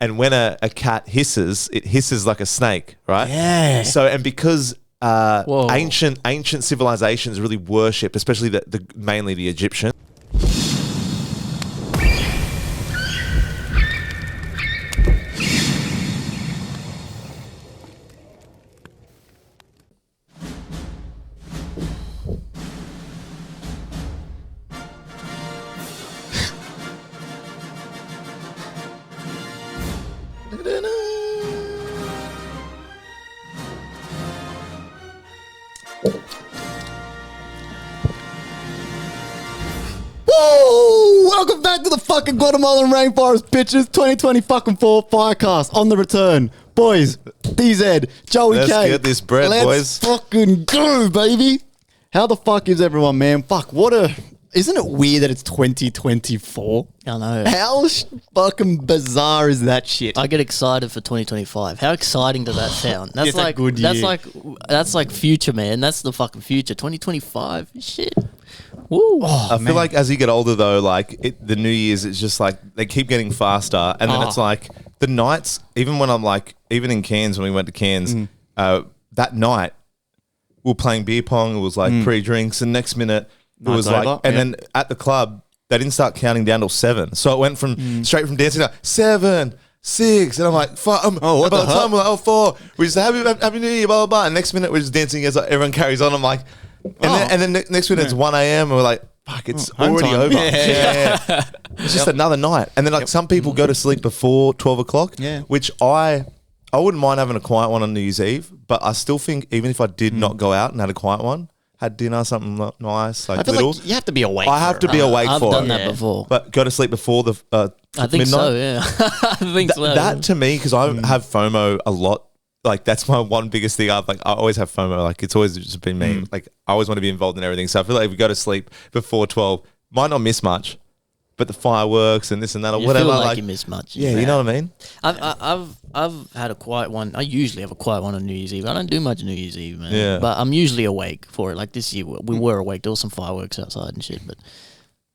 And when a cat hisses, it hisses like a snake, right? Yeah. So, and because ancient civilizations really worship, especially mainly the Egyptians. Woo! Welcome back to the fucking Guatemalan rainforest, bitches. 2024 FireCast on the return. Boys, DZ, Joey K. Let's get this bread, boys. Let's fucking go, baby. How the fuck is everyone, man? Fuck, isn't it weird that it's 2024? I know. How fucking bizarre is that shit? I get excited for 2025. How exciting does that sound? That's It's a like good year. That's like future, man. That's the fucking future. 2025. Shit. Woo. Oh, I feel like as you get older, though, like the New Year's, it's just like they keep getting faster, and then it's like the nights. Even when I'm like, even in Cairns, when we went to Cairns, that night we were playing beer pong. It was like pre-drinks, and next minute it was Night's like, over. and then at the club they didn't start counting down till 7. So it went from straight from dancing to 7, 6, and I'm like, fuck. what by the the time we're like, 4, we just happy New Year, blah blah blah. And next minute we're just dancing as like, everyone carries on. I'm like. And then next minute it's 1 a.m. and we're like, fuck, it's already time. over. Yeah. It's just another night. And then like some people go to sleep before 12 o'clock, which I wouldn't mind having a quiet one on New Year's Eve, but I still think even if I did not go out and had a quiet one, had dinner, something nice, like I feel little. like you have to be awake. I have to be awake I've for done it. that before. But go to sleep before the I think midnight. so, yeah. I think so. That to me, because I have FOMO a lot. Like that's my one biggest thing. I always have FOMO. Like it's always just been me. Like I always want to be involved in everything. So I feel like if we go to sleep before 12, might not miss much, but the fireworks and this and that or you whatever. feel like you miss much. Yeah, you know what I mean. I've had a quiet one. I usually have a quiet one on New Year's Eve. I don't do much New Year's Eve, man. Yeah. But I'm usually awake for it. Like this year, we were awake. There was some fireworks outside and shit. But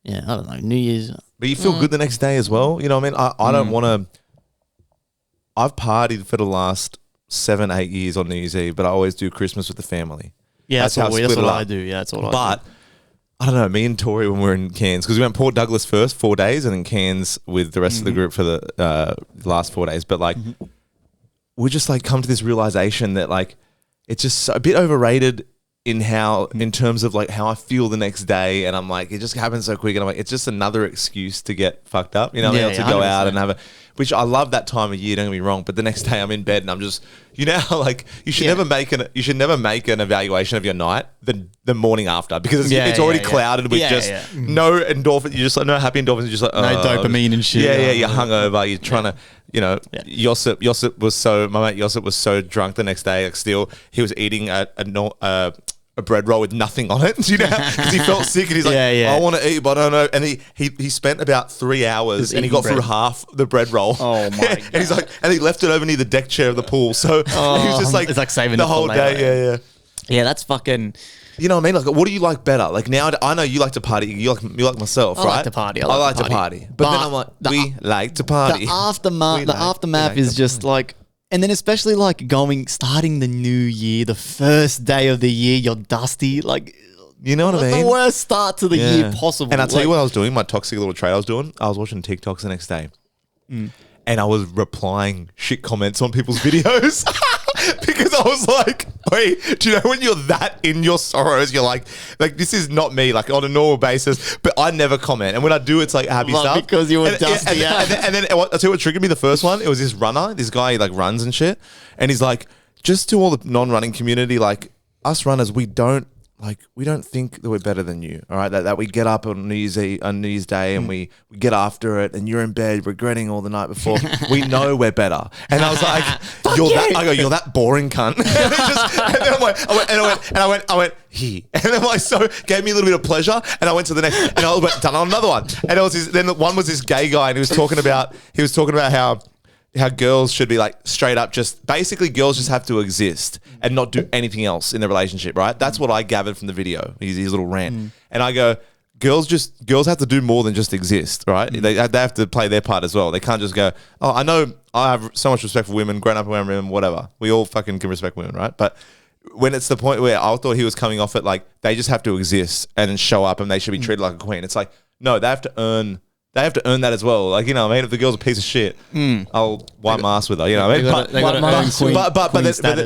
yeah, I don't know. New Year's. But you feel good the next day as well. You know what I mean? I don't want to. I've partied for the last 7, 8 years on New Year's Eve, but I always do Christmas with the family. Yeah, that's how what I do. Yeah, that's what I do. But I don't know, me and Tori when we were in Cairns, because we went Port Douglas first, 4 days, and then Cairns with the rest of the group for the last 4 days. But like, we just like come to this realization that like, it's just a bit overrated in terms of like how I feel the next day. And I'm like, it just happens so quick. And I'm like, it's just another excuse to get fucked up, you know, Yeah, to go 100%. out and have which I love that time of year, don't get me wrong. But the next day I'm in bed and I'm just, you know, like you should never make an evaluation of your night the morning after, because it's already clouded with no endorphin. You're just like, no happy endorphins. You're just like, No dopamine and shit. Yeah, you're hungover. You're trying to, you know, Josip was my mate Josip was so drunk the next day. Like still, he was eating a bread roll with nothing on it, you know, because he felt sick and he's like, I want to eat, but I don't know. And he spent about 3 hours and he got through half the bread roll. Oh my God. And he's like, and he left it over near the deck chair of the pool. So he was just like, it's like saving the it for whole later. day. Yeah, that's fucking. You know what I mean? Like, what do you like better? Like now, I know you like to party. You like myself, I right? like to party. I like to party. But then I'm like, we like to party. The aftermath is just like, and then especially like starting the new year, the first day of the year, you're dusty. Like, you know what I mean? The worst start to the year possible. And I'll tell you what I was doing, my toxic little trait I was doing. I was watching TikToks the next day. And I was replying shit comments on people's videos. Because I was like, wait, do you know when you're that in your sorrows, you're like this is not me, like on a normal basis, but I never comment. And when I do, it's like happy stuff. Because you were dusty. And then I'll tell you what triggered me the first one. It was this runner, this guy, he like runs and shit. And he's like, just to all the non-running community, like us runners, we don't think that we're better than you, all right? That we get up on New Year's Day and we get after it, and you're in bed regretting all the night before. We know we're better. And I was like, you're that boring cunt. And then I went, he. And then like, so gave me a little bit of pleasure, and I went to the next, and I went done on another one. And it was then the one was this gay guy, and he was talking about how girls should be like straight up, just basically girls just have to exist and not do anything else in the relationship, right? That's what I gathered from the video, his little rant. And I go, girls have to do more than just exist, right? They have to play their part as well. They can't just go, oh, I know I have so much respect for women, grown up around women, whatever. We all fucking can respect women, right? But when it's the point where I thought he was coming off it like they just have to exist and then show up and they should be treated like a queen. It's like, no, they have to earn that as well. Like, you know what I mean? If the girl's a piece of shit, I'll wipe my ass with her. You know what I mean? They gotta earn queen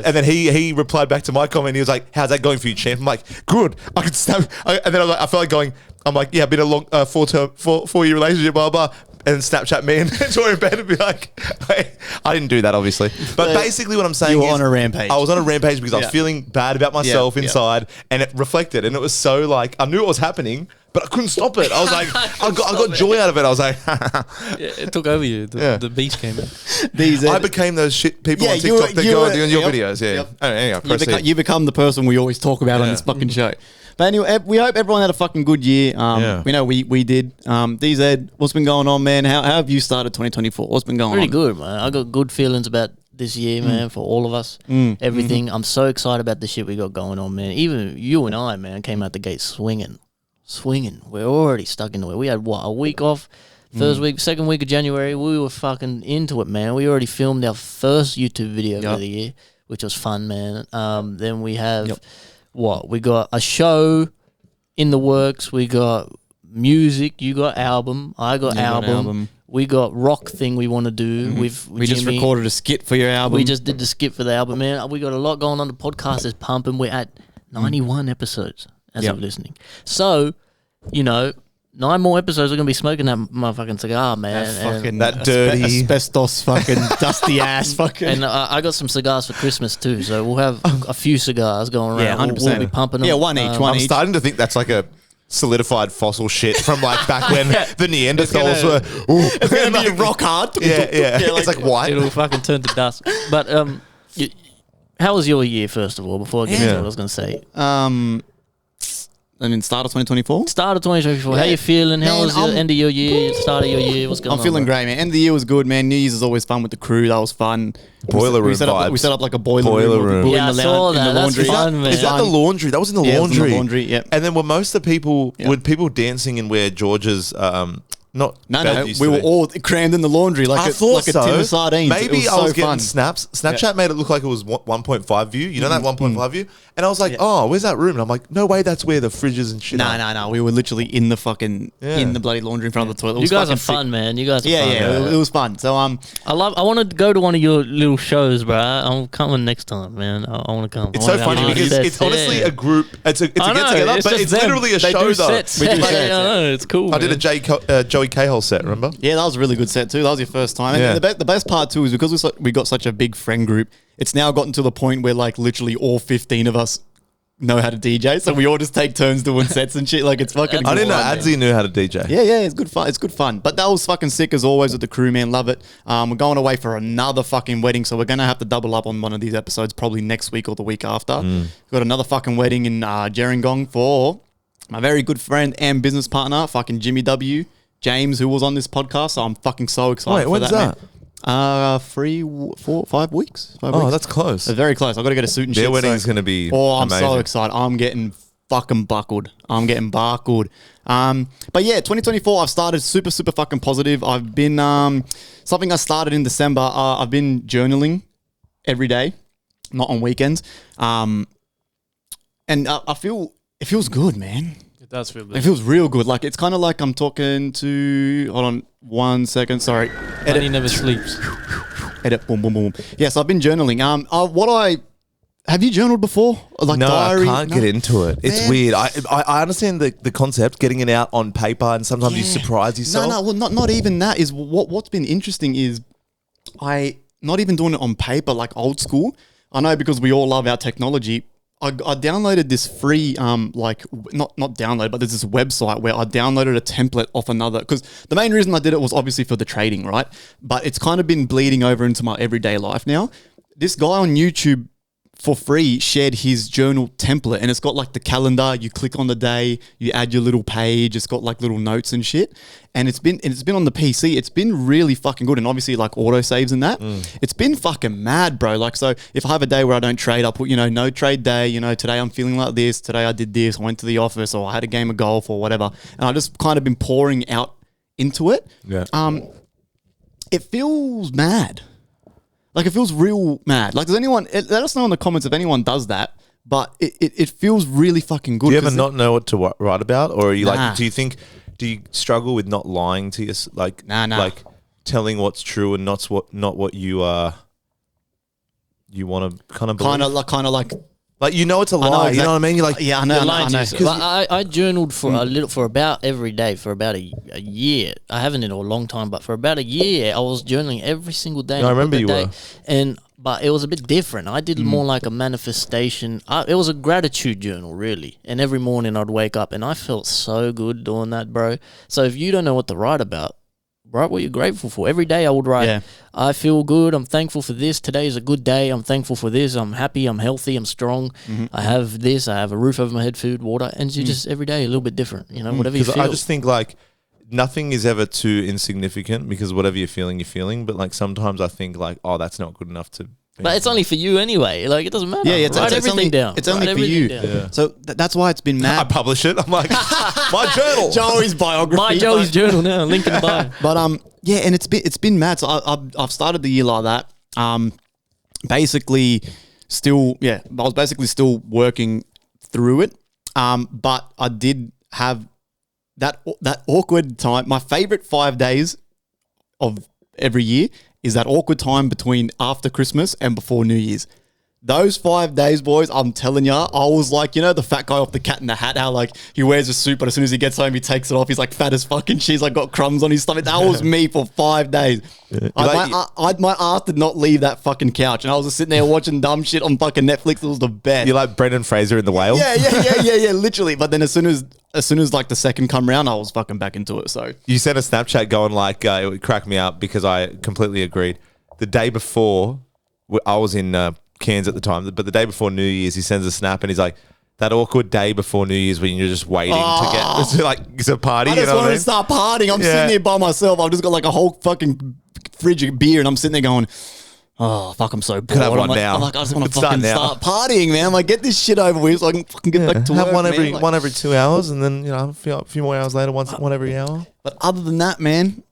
And then he replied back to my comment. He was like, how's that going for you, champ? I'm like, good. I could snap. And then I felt like going, I'm like, yeah, been a long 4-year relationship, blah, blah. And Snapchat me and Tori in bed and be like, hey, I didn't do that, obviously. But basically what I'm saying is... You were on a rampage. I was on a rampage because I was feeling bad about myself inside and it reflected. And it was so like, I knew it was happening, but I couldn't stop it. I was like, I got joy out of it. I was like... it took over you. The beast came in. I became those shit people on TikTok that go and do your videos. Yeah. Yep. Anyway, You become the person we always talk about on this fucking show. But anyway, we hope everyone had a fucking good year. We know we did. DZ, what's been going on, man? How have you started 2024? What's been going on? Pretty good, man. I got good feelings about this year, man, for all of us. Everything. I'm so excited about the shit we got going on, man. Even you and I, man, came out the gate swinging. We're already stuck into it. We had, a week off? Second week of January, we were fucking into it, man. We already filmed our first YouTube video of the year, which was fun, man. Then we have... We got a show in the works. We got music. You got album. I got album. We got rock thing we want to do with We just recorded a skit for your album. We just did the skit for the album, man. We got a lot going on. The podcast is pumping. We're at 91 episodes as of listening. So, 9 more episodes are going to be smoking that motherfucking cigar, man. That dirty... asbestos fucking dusty ass fucking... And I got some cigars for Christmas too, so we'll have a few cigars going around. Yeah, 100%. We'll be pumping them. Yeah, one each. I'm starting to think that's like a solidified fossil shit from like back when the Neanderthals were... It's going to be rock hard. Yeah. It's like white. It'll fucking turn to dust. But how was your year, first of all, before I get into what I was going to say? Start of 2024? Start of 2024. How you feeling? How was the end of your year, start of your year? What's going on? I'm feeling great, man. End of the year was good, man. New Year's is always fun with the crew. That was fun. Boiler room we set up like a boiler room. Yeah, I saw that. That's fun, man. Is that the laundry? That was in the laundry. It was in the laundry, yep. And then were most of the people, were people dancing in where George's... No, we were all crammed in the laundry like a tin of sardines. Maybe I was getting snaps. Snapchat made it look like it was 1.5 view. You know that 1.5 view? And I was like, oh, where's that room? And I'm like, no way, that's where the fridges and shit are. No. We were literally in the fucking, in the bloody laundry in front of the toilet. You guys are fun, man. You guys are fun. Yeah, it was fun. So, I want to go to one of your little shows, bro. I'm coming next time, man. I want to come. It's so funny because it's honestly a group. It's a get-together, but it's literally a show, though. We do sets. It's cool, I did a Joey Cahill set, remember? Yeah, that was a really good set too. That was your first time. And the best part too is because we got such a big friend group, it's now gotten to the point where like literally all 15 of us know how to DJ. So we all just take turns doing sets and shit. Like it's fucking I didn't know Adzi knew how to DJ. Yeah, it's good fun. It's good fun. But that was fucking sick as always with the crew, man. Love it. We're going away for another fucking wedding. So we're going to have to double up on one of these episodes probably next week or the week after. We've got another fucking wedding in Gerringong for my very good friend and business partner, fucking Jimmy W. James, who was on this podcast, so I'm fucking so excited for that. When's that? 5 weeks. Oh, that's close. It's very close. I've got to get a suit and shit. Their wedding's going to be I'm amazing. so excited. I'm getting fucking buckled. But yeah, 2024, I've started super, super fucking positive. I've been, something I started in December, I've been journaling every day, not on weekends. And I feel, it feels good, man. Does feel good. It feels real good. Like it's kind of like I'm talking to. Hold on, 1 second. Sorry. Edit. He never sleeps. Edit. Boom, boom, boom. Yes, I've been journaling. Have you journaled before? Like no, diary? I can't get into it. It's weird. I understand the concept, getting it out on paper, and sometimes you surprise yourself. Well, not even that. Is what's been interesting is not even doing it on paper like old school. I know because we all love our technology. I downloaded this free, not download, but there's this website where I downloaded a template off another, because the main reason I did it was obviously for the trading, right? But it's kind of been bleeding over into my everyday life now. This guy on YouTube for free shared his journal template, and it's got like the calendar. You click on the day, you add your little page. It's got like little notes and shit. And it's been on the PC. It's been really fucking good, and obviously like auto saves and that. It's been fucking mad, bro. Like, so if I have a day where I don't trade, I'll put, you know, no trade day. You know, today I'm feeling like this. Today I did this. I went to the office, or I had a game of golf, or whatever. And I just kind of been pouring out into it. Yeah. It feels mad. Like, it feels real mad. Like, does anyone, let us know in the comments if anyone does that, but it feels really fucking good. Do you ever not know what to write about? Or are you Nah. like, do you struggle with not lying to your, like, Nah. like telling what's true and not what you want to kind of believe? Kind of like, Like, you know it's a lie, know you know what I mean? You're like, yeah, I know. You're lying to I know. yourself. Like, I journaled for about every day for about a year. I haven't in a long time, but for about a year, I was journaling every single day. Yeah, I remember you day, were. But it was a bit different. I did more like a manifestation. It was a gratitude journal, really. And every morning I'd wake up, and I felt so good doing that, bro. So if you don't know what to write about, write what you're grateful for. Every day I would write, I feel good, I'm thankful for this, today is a good day, I'm thankful for this, I'm happy, I'm healthy, I'm strong, I have this, I have a roof over my head, food, water, and you just every day a little bit different, you know, whatever you feel. I just think like nothing is ever too insignificant, because whatever you're feeling, but like sometimes I think like, oh, that's not good enough to... But it's only for you anyway. Like, it doesn't matter. Yeah, write everything down. It's only Write for you. everything down. Yeah. So that's why it's been I mad. publish it. I'm like, my journal. Joey's biography. My Joey's journal now. Link in the bio. But yeah, and it's been mad. So I've started the year like that. Basically, I was basically still working through it. But I did have that awkward time. My favorite 5 days of every year is that awkward time between after Christmas and before New Year's. Those 5 days, boys, I'm telling ya, I was like, you know, the fat guy off the Cat in the Hat, how like he wears a suit, but as soon as he gets home, he takes it off. He's like fat as fucking shit. He's like got crumbs on his stomach. That was me for 5 days. My ass did not leave that fucking couch, and I was just sitting there watching dumb shit on fucking Netflix. It was the best. You're like Brendan Fraser in The Whale. Yeah, literally. But then as soon as like the second come round, I was fucking back into it. So You sent a Snapchat going like, it would crack me up because I completely agreed. The day before, I was in Cairns at the time, but the day before New Year's, he sends a snap and he's like, that awkward day before New Year's when you're just waiting to get, it's like, it's a party. I just wanted to start partying. I'm sitting here by myself. I've just got like a whole fucking fridge of beer, and I'm sitting there going, oh, fuck, I'm so bored. have one I'm now. like, I just want to Let's fucking start partying, man. I'm like, get this shit over with so I can fucking get back to have work, one every man. Like, one every 2 hours, and then, you know, a few more hours later, one every hour. but other than that, man,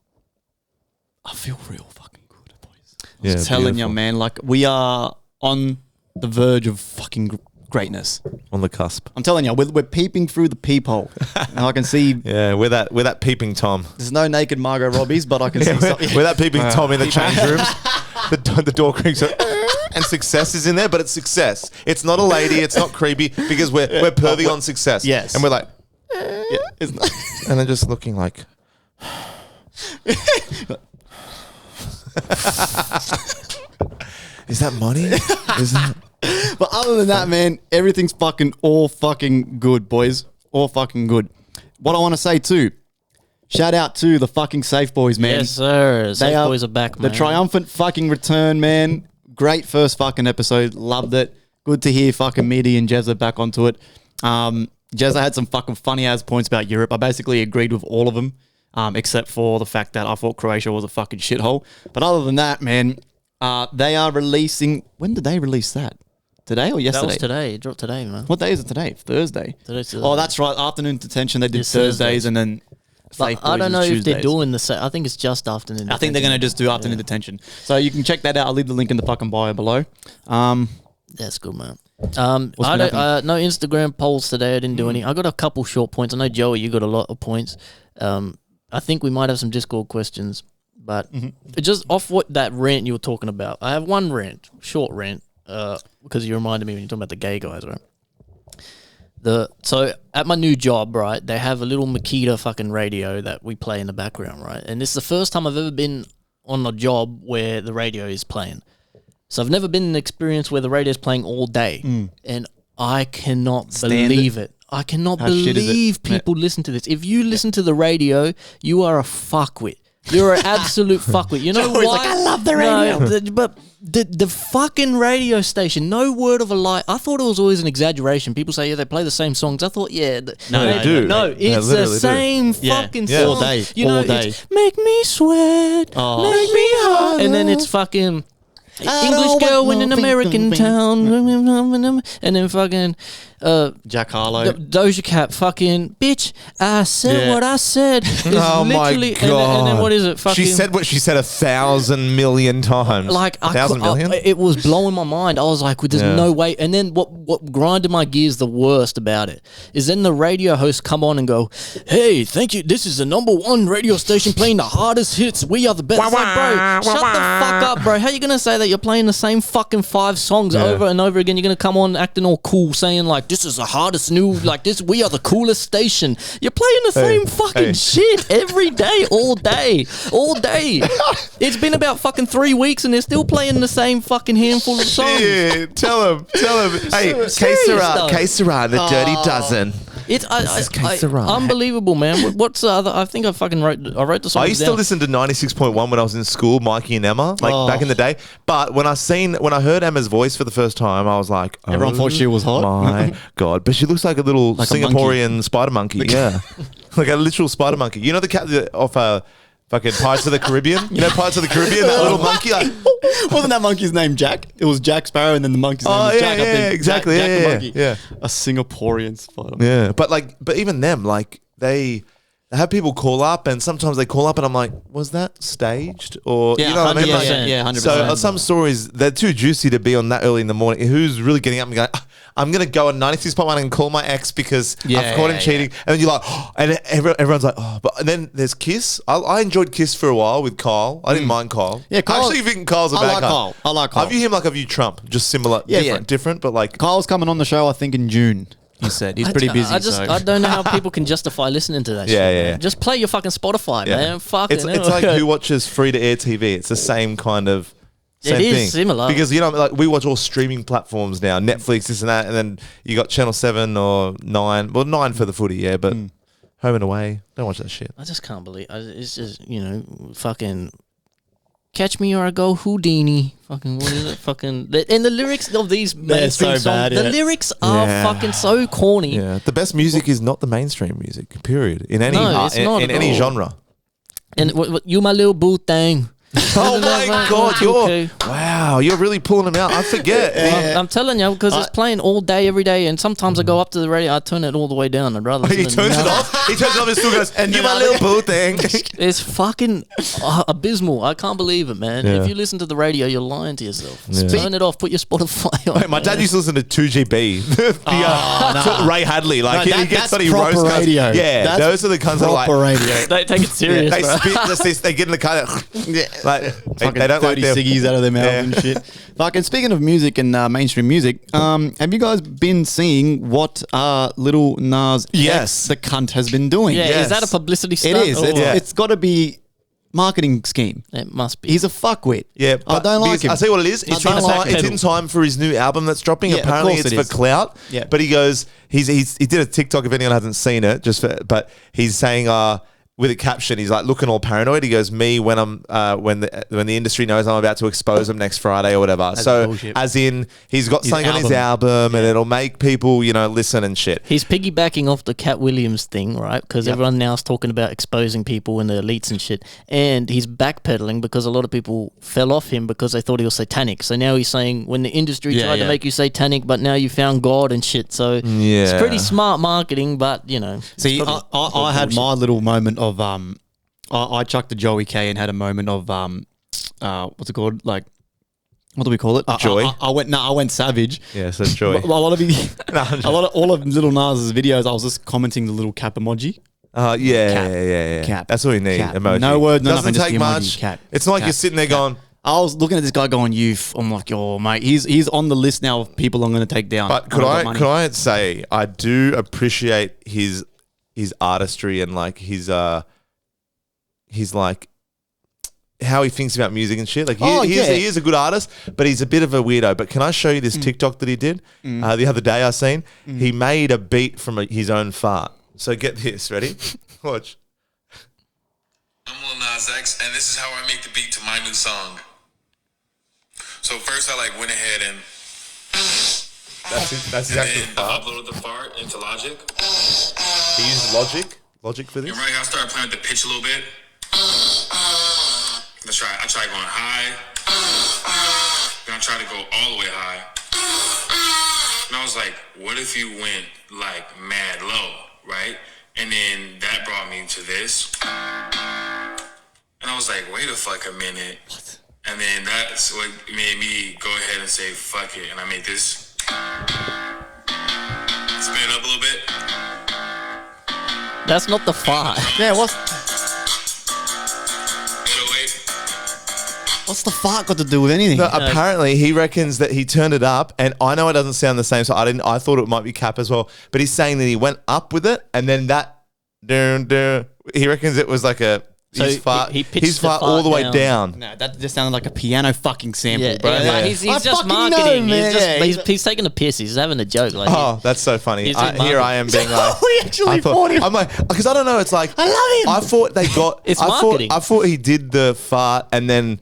I feel real fucking good, boys. Yeah, I'm telling you, beautiful. man, like we are on the verge of fucking greatness. On the cusp. I'm telling you, we're peeping through the peephole. And I can see Yeah, we're that peeping Tom. there's no naked Margot Robbies, but I can see We're something. that peeping Tom in the change rooms. The door creaks and success is in there, but it's success. It's not a lady. It's not creepy because we're pervy on success. Yes. And we're like, Yeah, it's not- and they're just looking like, is that money? Is that? But other than that, man, everything's all fucking good, boys. All fucking good. What I want to say too, shout out to the fucking Safe Boys, man. Yes, sir. Safe boys are back, man. The triumphant fucking return, man. Great first fucking episode. Loved it. Good to hear fucking Midi and Jezza back onto it. Jezza had some fucking funny ass points about Europe. I basically agreed with all of them, except for the fact that I thought Croatia was a fucking shithole. But other than that, man, they are releasing. When did they release that? Today or yesterday? That was today. It dropped today, man. What day is it today? Thursday. Today's Thursday. Oh, that's right. Afternoon detention. They did It's Thursdays Thursdays. and then. Safe I Boys don't is know if they're Tuesdays. doing the same. I think it's just afternoon. I think they're going to just do afternoon detention. So you can check that out. I'll leave the link in the fucking bio below. That's good, man. I been don't, no Instagram polls today. I didn't do any. I got a couple short points. I know, Joey, you got a lot of points. I think we might have some Discord questions, but just off what that rant you were talking about. I have one rant, short rant, because you reminded me when you're talking about the gay guys, right? So at my new job, right, they have a little Makita fucking radio that we play in the background, right? And this is the first time I've ever been on a job where the radio is playing. So I've never been in an experience where the radio is playing all day, and I cannot believe it. I cannot How shit is it? believe people listen to this. If you listen to the radio, you are a fuckwit. You're an absolute fuckwit. You know Joey's why? like, I love the radio. No, but the fucking radio station, no word of a lie. I thought it was always an exaggeration. People say, yeah, they play the same songs. I thought, yeah. No, they do. No, it's the same fucking song. All day. You know, all day. it's make me sweat, make me hot. And then it's fucking English girl in an American town. And then fucking Jack Harlow. Doja Cat, fucking bitch. I said what I said. It's Oh my literally- god! And then what is it? Fucking, she said what she said 1,000 million times. like 1,000 million. it was blowing my mind. I was like, well, there's no way. And then what grinded my gears the worst about it is then the radio host come on and go, hey, thank you. This is the #1 radio station playing the hardest hits. We are the best. It's like, bro, shut the fuck up, bro. How you gonna say that you're playing the same fucking 5 songs over and over again? You're gonna come on acting all cool, saying like, this is the hardest new, like this. We are the coolest station. You're playing the same fucking shit every day, all day. It's been about fucking 3 weeks and they're still playing the same fucking handful of songs. Shit. Tell him. Hey, Que Sera, the Dirty Dozen. It's Que Sera. unbelievable, man. What's the other? I think I fucking wrote the song. I used to listen to 96.1 when I was in school, Mikey and Emma, like back in the day. But when I heard Emma's voice for the first time, I was like, oh, Everyone thought she was hot. My God. But she looks like a little Like a Singaporean spider monkey. Yeah. Like a literal spider monkey. You know the cat off fucking Pirates of the Caribbean? You know Pirates of the Caribbean? That little monkey? Like, Wasn't that monkey's name Jack? It was Jack Sparrow, and then the monkey's name was Jack. I think. exactly. Jack the monkey. Yeah. A Singaporean spider. Yeah. But even them, like, they have people call up, and sometimes they call up, and I'm like, was that staged? Or, Yeah, you know what I mean? 100%. Yeah, 100%. So some stories, they're too juicy to be on that early in the morning. Who's really getting up and going, I'm going to go on 96.1 and call my ex because I've caught him cheating. And then you're like, and everyone's like, and then there's Kiss. I enjoyed Kiss for a while with Kyle. I didn't mind Kyle. Yeah, Kyle. I actually think Kyle's a I bad like guy. Kyle. I like Kyle. I view him like I view Trump. Just similar. Yeah, different, but like. Kyle's coming on the show, I think, in June. He said he's pretty busy. I don't know how people can justify listening to that shit. Yeah. Just play your fucking Spotify, man. Fuck It's like who watches free to air TV. It's the same kind of same It is thing. similar. Because you know, like we watch all streaming platforms now, Netflix, this and that, and then you got Channel 7 or 9. Well, 9 for the footy, but Home and Away. Don't watch that shit. I just can't believe it's just, fucking Catch Me or I Go Houdini. Fucking what is it? Fucking and the lyrics of these mainstream songs. bad, The lyrics are fucking so corny. Yeah, the best music is not the mainstream music. Period. In any it's not in at any all. genre. And what you my little boo thing. Oh my God, wow, you're really pulling them out. I forget. I'm telling you, because it's playing all day, every day, and sometimes I go up to the radio, I turn it all the way down. I'd rather He listen to turns it off. He turns it off and still goes, and you my little boo thing. It's fucking abysmal. I can't believe it, man. Yeah. If you listen to the radio, you're lying to yourself. Turn it off. Put your Spotify on. Hey, my dad used to listen to 2GB. Ray Hadley, like No, he gets that's funny proper roast cuts. radio. Yeah, That's those are the cunts that are like. Proper radio. They take it serious, They bro. spit. They get in the car. Like Fucking they don't 30 like their ciggies out of their mouth and shit. Fucking speaking of music and mainstream music, have you guys been seeing what Little Nas Yes. X, the cunt, has been doing? Yeah, Yes. is that a publicity It stunt? is. or- It's got to be marketing scheme. It must be. He's a fuckwit. Yeah, I don't like him. I say what it is. I It's don't like it's him. in time for his new album that's dropping. Yeah, of Apparently, course it's it for is. clout. Yeah. but he goes, he did a TikTok. If anyone hasn't seen it, but he's saying, with a caption, he's like looking all paranoid. He goes, "Me when I'm when the industry knows I'm about to expose them next Friday or whatever." So bullshit. as in, he's got something on his album, and it'll make people listen and shit. He's piggybacking off the Cat Williams thing, right? Because everyone now is talking about exposing people and the elites and shit. And he's backpedaling because a lot of people fell off him because they thought he was satanic. So now he's saying when the industry tried to make you satanic, but now you found God and shit. So it's pretty smart marketing, but See, I had my little moment of I chucked a Joey K and had a moment of what's it called? Like, what do we call it? Joy? I went savage. Yeah, so joy. A lot of all of Little Nas's videos, I was just commenting the little cap emoji. Yeah. Cap. That's what we need. Cap. Emoji. No word, no Doesn't nothing, take just the emoji. much. Cap. It's not like Cap. you're sitting there going. I was looking at this guy going, I'm like, yo, mate, he's on the list now of people I'm going to take down. But could I say I do appreciate his artistry and like his like how he thinks about music and shit. Like he is a good artist, but he's a bit of a weirdo. But can I show you this TikTok that he did the other day? I seen he made a beat from his own fart. So get this, ready? Watch. I'm Lil Nas X, and this is how I make the beat to my new song. So first I like went ahead and That's exactly the fart. uploaded the fart into Logic. He used Logic for this. And right, I started playing with the pitch a little bit. Let's try. I tried going high. Then I tried to go all the way high. And I was like, what if you went like mad low, right? And then that brought me to this. And I was like, wait a fucking minute. What? And then that's what made me go ahead and say, fuck it. And I made this. Spin it up a little bit. That's not the fart. Yeah, what's 808. the fart got to do with anything? No, apparently, he reckons that he turned it up, and I know it doesn't sound the same, so I thought it might be Cap as well. But he's saying that he went up with it, and then that, he reckons it was like a So his fart. he pitched his the fart all the way fart down. No, that just sounded like a piano fucking sample, Yeah, bro. yeah, like, he's I just fucking marketing. know, man. He's taking a piss. He's having a joke. Like, Oh, that's so funny. He's in Here I am being like, We actually fought him. I'm like, because I don't know. It's like I love him. I thought they got. It's I marketing. thought he did the fart and then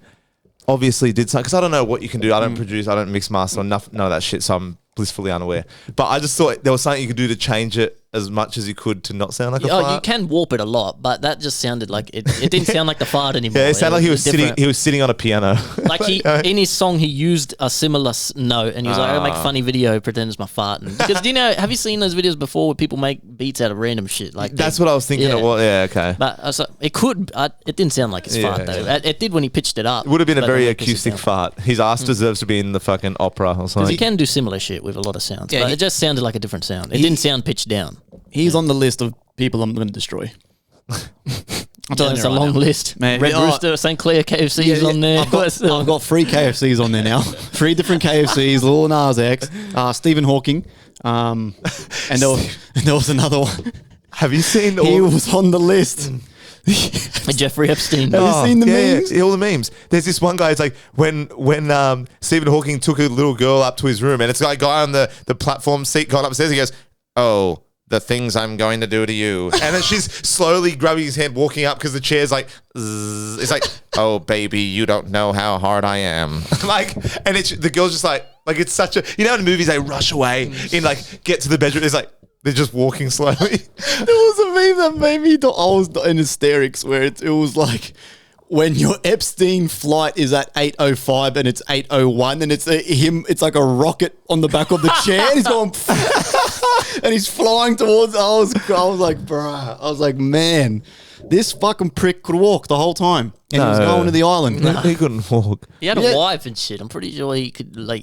obviously did something. Because I don't know what you can do. I don't produce. I don't mix master. None of that shit. So I'm blissfully unaware. But I just thought there was something you could do to change it as much as you could to not sound like a fart. oh, you can warp it a lot, but that just sounded like it didn't sound like the fart anymore. Yeah, it sounded like he was different. sitting on a piano. Like in his song, he used a similar note, and he was like, "I make Ah. funny video, pretend it's my farting." Because have you seen those videos before where people make beats out of random shit? Like That's what I was thinking. Yeah. It was. Yeah, okay. But it could. It didn't sound like his fart though. Yeah. It did when he pitched it up. It would have been a but very then he pitched it acoustic down. fart. His ass deserves to be in the fucking opera or Because something. he can do similar shit with a lot of sounds, Yeah, but he- it just sounded like a different sound. It didn't sound pitched down. He's on the list of people I'm going to destroy. I'm telling It's you a right long now. list. Man, Red yeah, Rooster, St. Clair KFC's on there. I've got 3 KFCs on there now. 3 different KFCs, Lil Nas X, Stephen Hawking, and there was another one. Have you seen He all? was on the list. Jeffrey Epstein. Have you seen the memes? Yeah, all the memes. There's this one guy. It's like when Stephen Hawking took a little girl up to his room, and it's got a guy on the platform seat going upstairs. He goes, "Oh, the things I'm going to do to you," and then she's slowly grabbing his hand, walking up because the chair's like, zzz. It's like, "Oh, baby, you don't know how hard I am." Like, and the girl's just like it's such a in movies they rush away in like get to the bedroom. It's like they're just walking slowly. There was a meme that made me. I was in hysterics where it was like when your Epstein flight is at 8:05 and it's 8:01 and it's him. It's like a rocket on the back of the chair. And he's going and he's flying towards. I was like, bruh. I was like, man, this fucking prick could walk the whole time, and he was going to the island. He couldn't walk. He had a Yeah. wife and shit. I'm pretty sure he could, I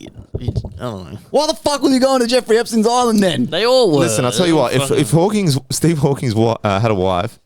don't know. Why the fuck was he going to Jeffrey Epstein's island then? They all were. Listen, I'll tell you what. If Steve Hawking's had a wife,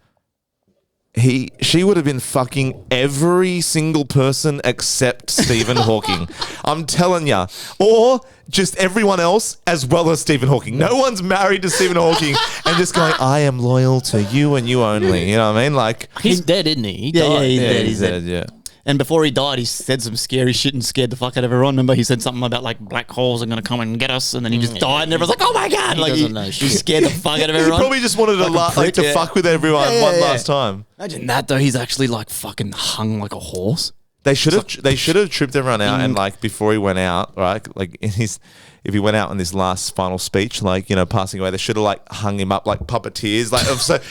she would have been fucking every single person except Stephen Hawking. I'm telling ya. Or just everyone else as well as Stephen Hawking. No one's married to Stephen Hawking and just going, "I am loyal to you and you only." You know what I mean? Like, He's dead, isn't he? He Yeah, died. he's dead. he's dead. Yeah. And before he died, he said some scary shit and scared the fuck out of everyone. Remember, he said something about like black holes are going to come and get us, and then he just died, and everyone's like, "Oh my god!" He Like doesn't know he shit. scared the fuck out of He everyone. probably just wanted to yeah. fuck with everyone Yeah, one yeah, last yeah. time. Imagine that though. He's actually like fucking hung like a horse. They should have tripped everyone out and like before he went out, right? Like if he went out in this last final speech, like passing away, they should have like hung him up like puppeteers. Like,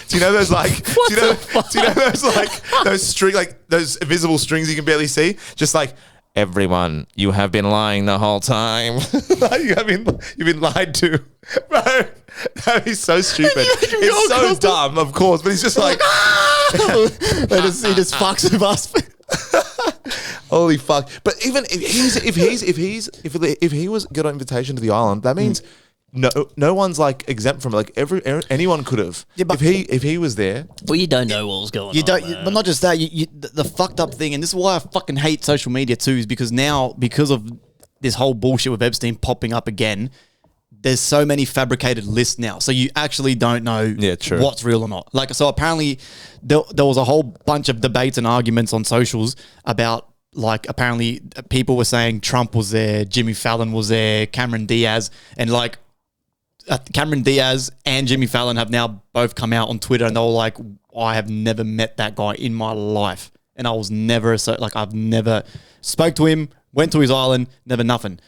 do you know those like do you know those like those invisible strings you can barely see? Just like, "Everyone, you have been lying the whole time." Like, you've been lied to, bro. That is so stupid. It's so dumb, of course, but he's just like, He just fucks with us. holy fuck! But even if he was got an invitation to the island, that means no one's like exempt from it. Like anyone could have. Yeah, but- if he was there, Well, you don't know what was going You on. don't, man. but not just that. The fucked up thing, and this is why I fucking hate social media too, is because now, because of this whole bullshit with Epstein popping up again, there's so many fabricated lists now, so you actually don't know Yeah, true. what's real or not. Like, so apparently there was a whole bunch of debates and arguments on socials about, like, apparently people were saying Trump was there, Jimmy Fallon was there, Cameron Diaz, and like Cameron Diaz and Jimmy Fallon have now both come out on Twitter and they were like, I have never met that guy in my life. And I was never, I've never spoke to him, went to his island, never nothing.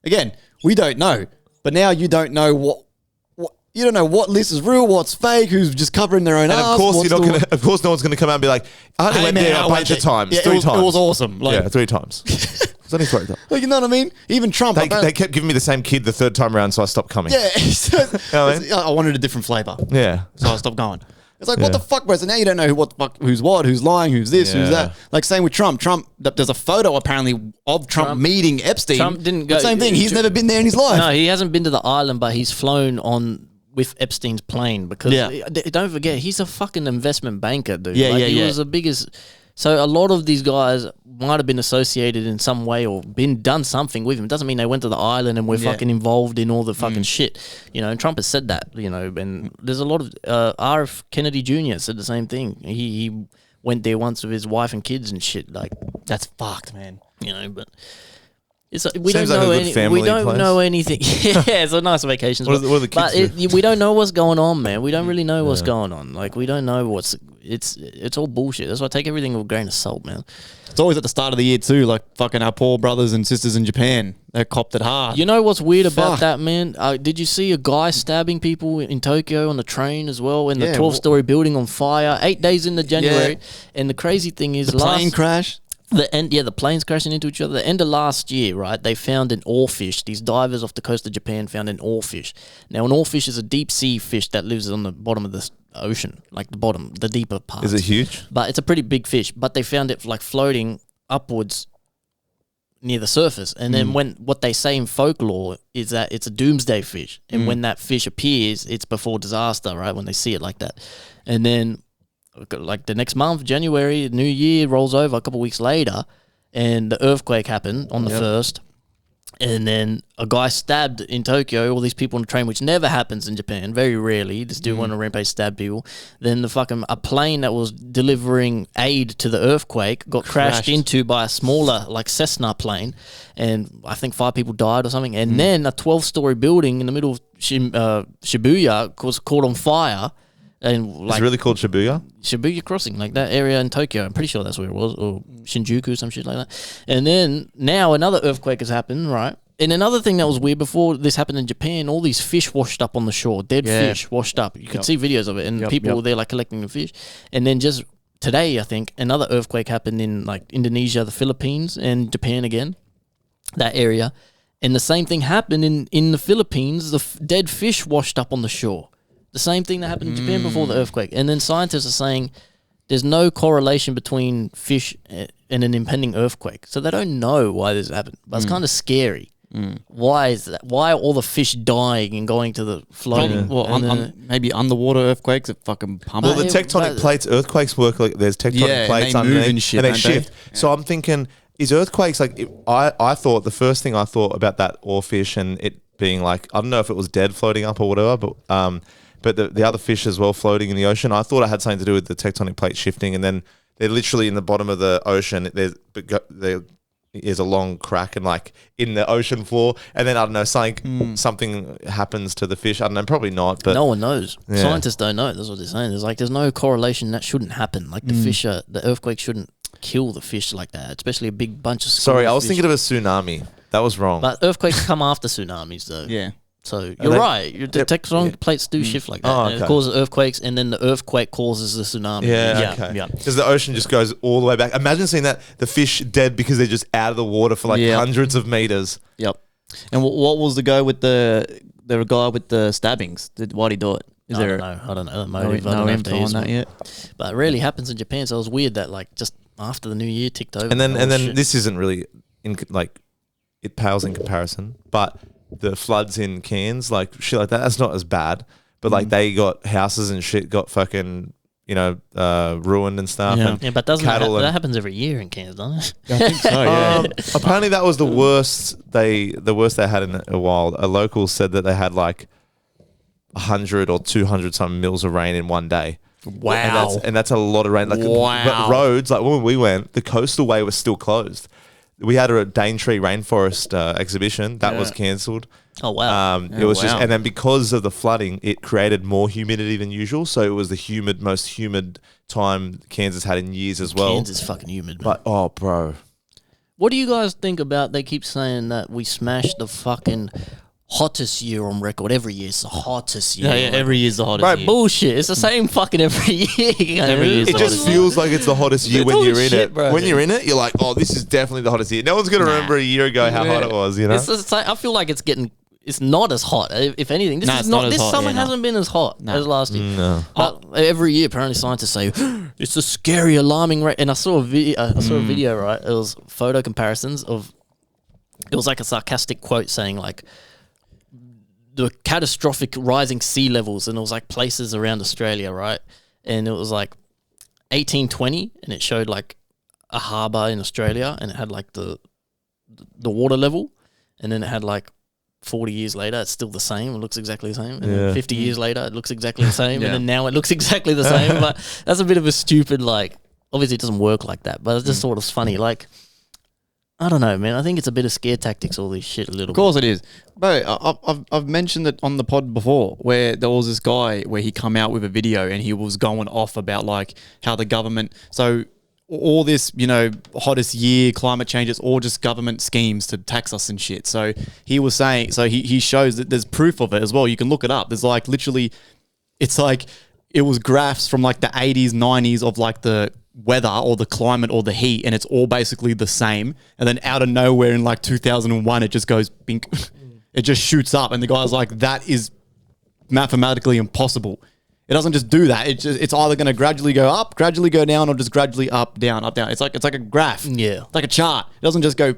Again, we don't know. But now you don't know what you don't know what list is real, what's fake, who's just covering their own And ass. of course, of course, no one's going to come out and be like, I only went there a bunch of times, Yeah, 3 times. It was awesome. Like, yeah, 3 times. It's only 3 times. Like, you know what I mean? Even Trump. They kept giving me the same kid the 3rd time around, so I stopped coming. Yeah. I wanted a different flavor. Yeah. So I stopped going. It's like, what the fuck, bro? So now you don't know who's what, who's lying, who's this, who's that. Like, same with Trump. There's a photo apparently of Trump meeting Epstein. Trump didn't go. But same thing. He's never been there in his life. No, he hasn't been to the island, but he's flown on with Epstein's plane because don't forget, he's a fucking investment banker, dude. He was the biggest. So a lot of these guys might have been associated in some way or done something with him. It doesn't mean they went to the island and were fucking involved in all the fucking shit. You know, and Trump has said that, you know, and there's a lot of R.F. Kennedy Jr. said the same thing. He went there once with his wife and kids and shit. Like, that's fucked, man. You know, but it's we Seems don't know like a good family we don't place. know anything. Yeah, it's a nice vacation. What are the kids do? We don't know what's going on, man. We don't really know what's going on. Like, we don't know it's all bullshit. That's why I take everything with a grain of salt, man. It's always at the start of the year too, like fucking our poor brothers and sisters in Japan. They copped it hard. You know what's weird about that, man? Did you see a guy stabbing people in Tokyo on the train as well, in the 12-story building on fire, 8 days into January? And the crazy thing is, the plane crash. The planes crashing into each other. The end of last year, right, they found an oarfish. These divers off the coast of Japan found an oarfish. Now, an oarfish is a deep sea fish that lives on the bottom of the ocean, like the deeper parts. Is it huge? But it's a pretty big fish. But they found it like floating upwards near the surface. And then what they say in folklore is that it's a doomsday fish. And when that fish appears, it's before disaster, right, when they see it like that. And then like the next month, January, New Year rolls over a couple of weeks later, and the earthquake happened on the 1st, and then a guy stabbed in Tokyo all these people on the train, which never happens in Japan, very rarely. This dude went on a rampage, stabbed people. Then a plane that was delivering aid to the earthquake got crashed into by a smaller, like Cessna plane, and I think 5 people died or something. And then a 12-story building in the middle of Shibuya was caught on fire. And like, it's really called Shibuya Crossing, like that area in Tokyo. I'm pretty sure that's where it was, or Shinjuku, some shit like that. And then now another earthquake has happened, right? And another thing that was weird before this happened in Japan, all these fish washed up on the shore, dead fish washed up. You could see videos of it, and people were there like collecting the fish. And then just today, I think another earthquake happened in like Indonesia, the Philippines, and Japan again, that area. And the same thing happened in the Philippines. The dead fish washed up on the shore. The same thing that happened in Japan before the earthquake. And then scientists are saying there's no correlation between fish and an impending earthquake. So they don't know why this happened. But it's kind of scary. Why is that? Why are all the fish dying and going to the floating? Maybe underwater earthquakes that fucking pump. Well, the tectonic plates, earthquakes work like there's tectonic plates underneath and they shift. So I'm thinking, is earthquakes like, I thought, the first thing I thought about that oarfish and it being like, I don't know if it was dead floating up or whatever, but the other fish as well floating in the ocean, I thought it had something to do with the tectonic plate shifting, and then they're literally in the bottom of the ocean. There is a long crack and like in the ocean floor, and then I don't know, something happens to the fish. I don't know, probably not. But no one knows. Yeah. Scientists don't know. That's what they're saying. There's no correlation. That shouldn't happen. Like the earthquake shouldn't kill the fish like that, especially a big bunch of. Sorry, I was thinking of a tsunami. That was wrong. But earthquakes come after tsunamis, though. Yeah. So you're right. The tectonic plates do shift like that. And it causes earthquakes, and then the earthquake causes the tsunami. Yeah. Because the ocean just goes all the way back. Imagine seeing that, the fish dead because they're just out of the water for like hundreds of meters. Yep. And what was the go with the guy with the stabbings? Why'd he do it? I don't know the motive. I don't know info on that yet. But it rarely happens in Japan, so it was weird that like just after the new year ticked over. And then this isn't really it pales in comparison, but the floods in Cairns, like shit like that, that's not as bad. But like they got houses and shit got fucking, ruined and stuff. Yeah, but that happens every year in Cairns, doesn't it? I think so, yeah. Apparently that was the worst they had in a while. A local said that they had like 100 or 200 some mils of rain in one day. Wow. And that's a lot of rain. Like, wow. But roads, like when we went, the coastal way was still closed. we had a Daintree rainforest exhibition that was cancelled. Oh wow! It was just, and then because of the flooding, it created more humidity than usual. So it was the most humid time Kansas had in years as well. Kansas is fucking humid, man. But oh, bro, what do you guys think about? They keep saying that we smashed the fucking hottest year on record. Every year it's the hottest year. Yeah, every year's the hottest Right, year. bullshit. It's the same fucking every year. Every year's it the just hottest feels like it's the hottest year when Holy you're in shit, it. bro. When you're in it, you're like, oh, this is definitely the hottest year. No one's gonna remember a year ago how hot it was. You know, It's the same, I feel like it's not as hot. If anything, Nah, it's not as this hot, summer yeah, no. hasn't been as hot as last year. No. But every year, apparently, scientists say it's a scary, alarming rate. And I saw a video. Right, it was photo comparisons of. It was like a sarcastic quote saying like the catastrophic rising sea levels, and it was like places around Australia, right? And it was like 1820, and it showed like a harbour in Australia, and it had like the water level, and then it had like 40 years later, it's still the same. It looks exactly the same. And then 50 years later, it looks exactly the same. And then now it looks exactly the same. But that's a bit of a stupid, like, obviously it doesn't work like that, but it's just sort of funny. Like, I don't know, man. I think it's a bit of scare tactics, all this shit, a little bit. Of course it is. Bro, I've mentioned it on the pod before where there was this guy where he come out with a video and he was going off about like how the government, so all this, you know, hottest year, climate change, it's all just government schemes to tax us and shit. So he was saying, so he shows that there's proof of it as well. You can look it up. There's like literally, it's like, it was graphs from like the 80s, 90s of like the weather or the climate or the heat, and it's all basically the same. And then out of nowhere in like 2001, it just goes bink. It just shoots up, and the guy's like, that is mathematically impossible. It doesn't just do that. It's either going to gradually go up, gradually go down, or just gradually up, down, up, down. It's like a graph. Yeah. It's like a chart. It doesn't just go.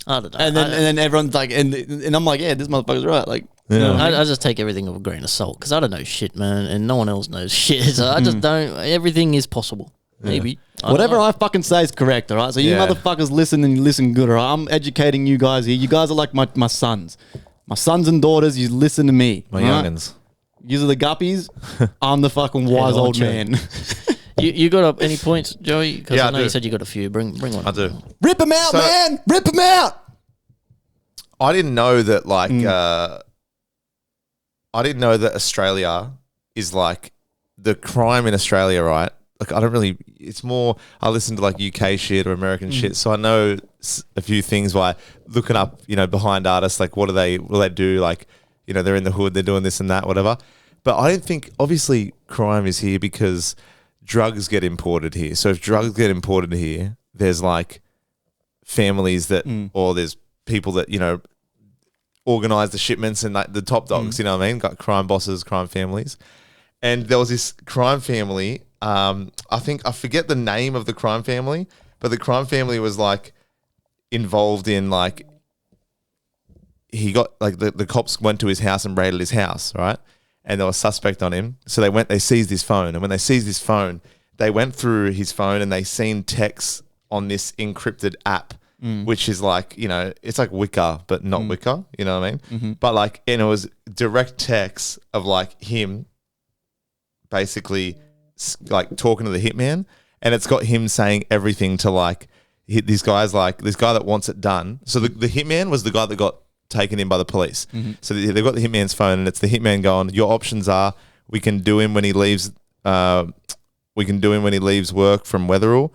I don't know. And then everyone's like, and I'm like, yeah, this motherfucker's right. Like, you know what I mean? I just take everything with a grain of salt because I don't know shit, man, and no one else knows shit. So I just don't. Everything is possible. Maybe. Whatever I fucking say is correct, all right? So you motherfuckers listen and you listen good, all right? I'm educating you guys here. You guys are like my sons. My sons and daughters, you listen to me. My all right? youngins. Yous are the guppies. I'm the fucking wise old man. You got up any points, Joey? Because Yeah, I I know do. you said you got a few. Bring one. I do. Rip them out, man! Rip them out! I didn't know that I didn't know that Australia is like the crime in Australia, right? Like I don't really. It's more. I listen to like UK shit or American shit, so I know a few things by looking up. You know, behind artists, like what do they do? Like, you know, they're in the hood, they're doing this and that, whatever. But I don't think. Obviously, crime is here because drugs get imported here. So if drugs get imported here, there's like families that, or there's people that, you know, organize the shipments and like the top dogs. You know what I mean? Got crime bosses, crime families. And there was this crime family. I think I forget the name of the crime family, but the crime family was like involved in like he got like the cops went to his house and raided his house, right? And there was a suspect on him. So they seized his phone. And when they seized his phone, they went through his phone and they seen texts on this encrypted app, which is like, you know, it's like Wicker, but not Wicker, you know what I mean? But like, and it was direct text of like him basically like talking to the hitman, and it's got him saying everything to like these guys, like this guy that wants it done. So the hitman was the guy that got taken in by the police. So they've got the hitman's phone, and it's the hitman going, your options are we can do him when he leaves work from Wetherill,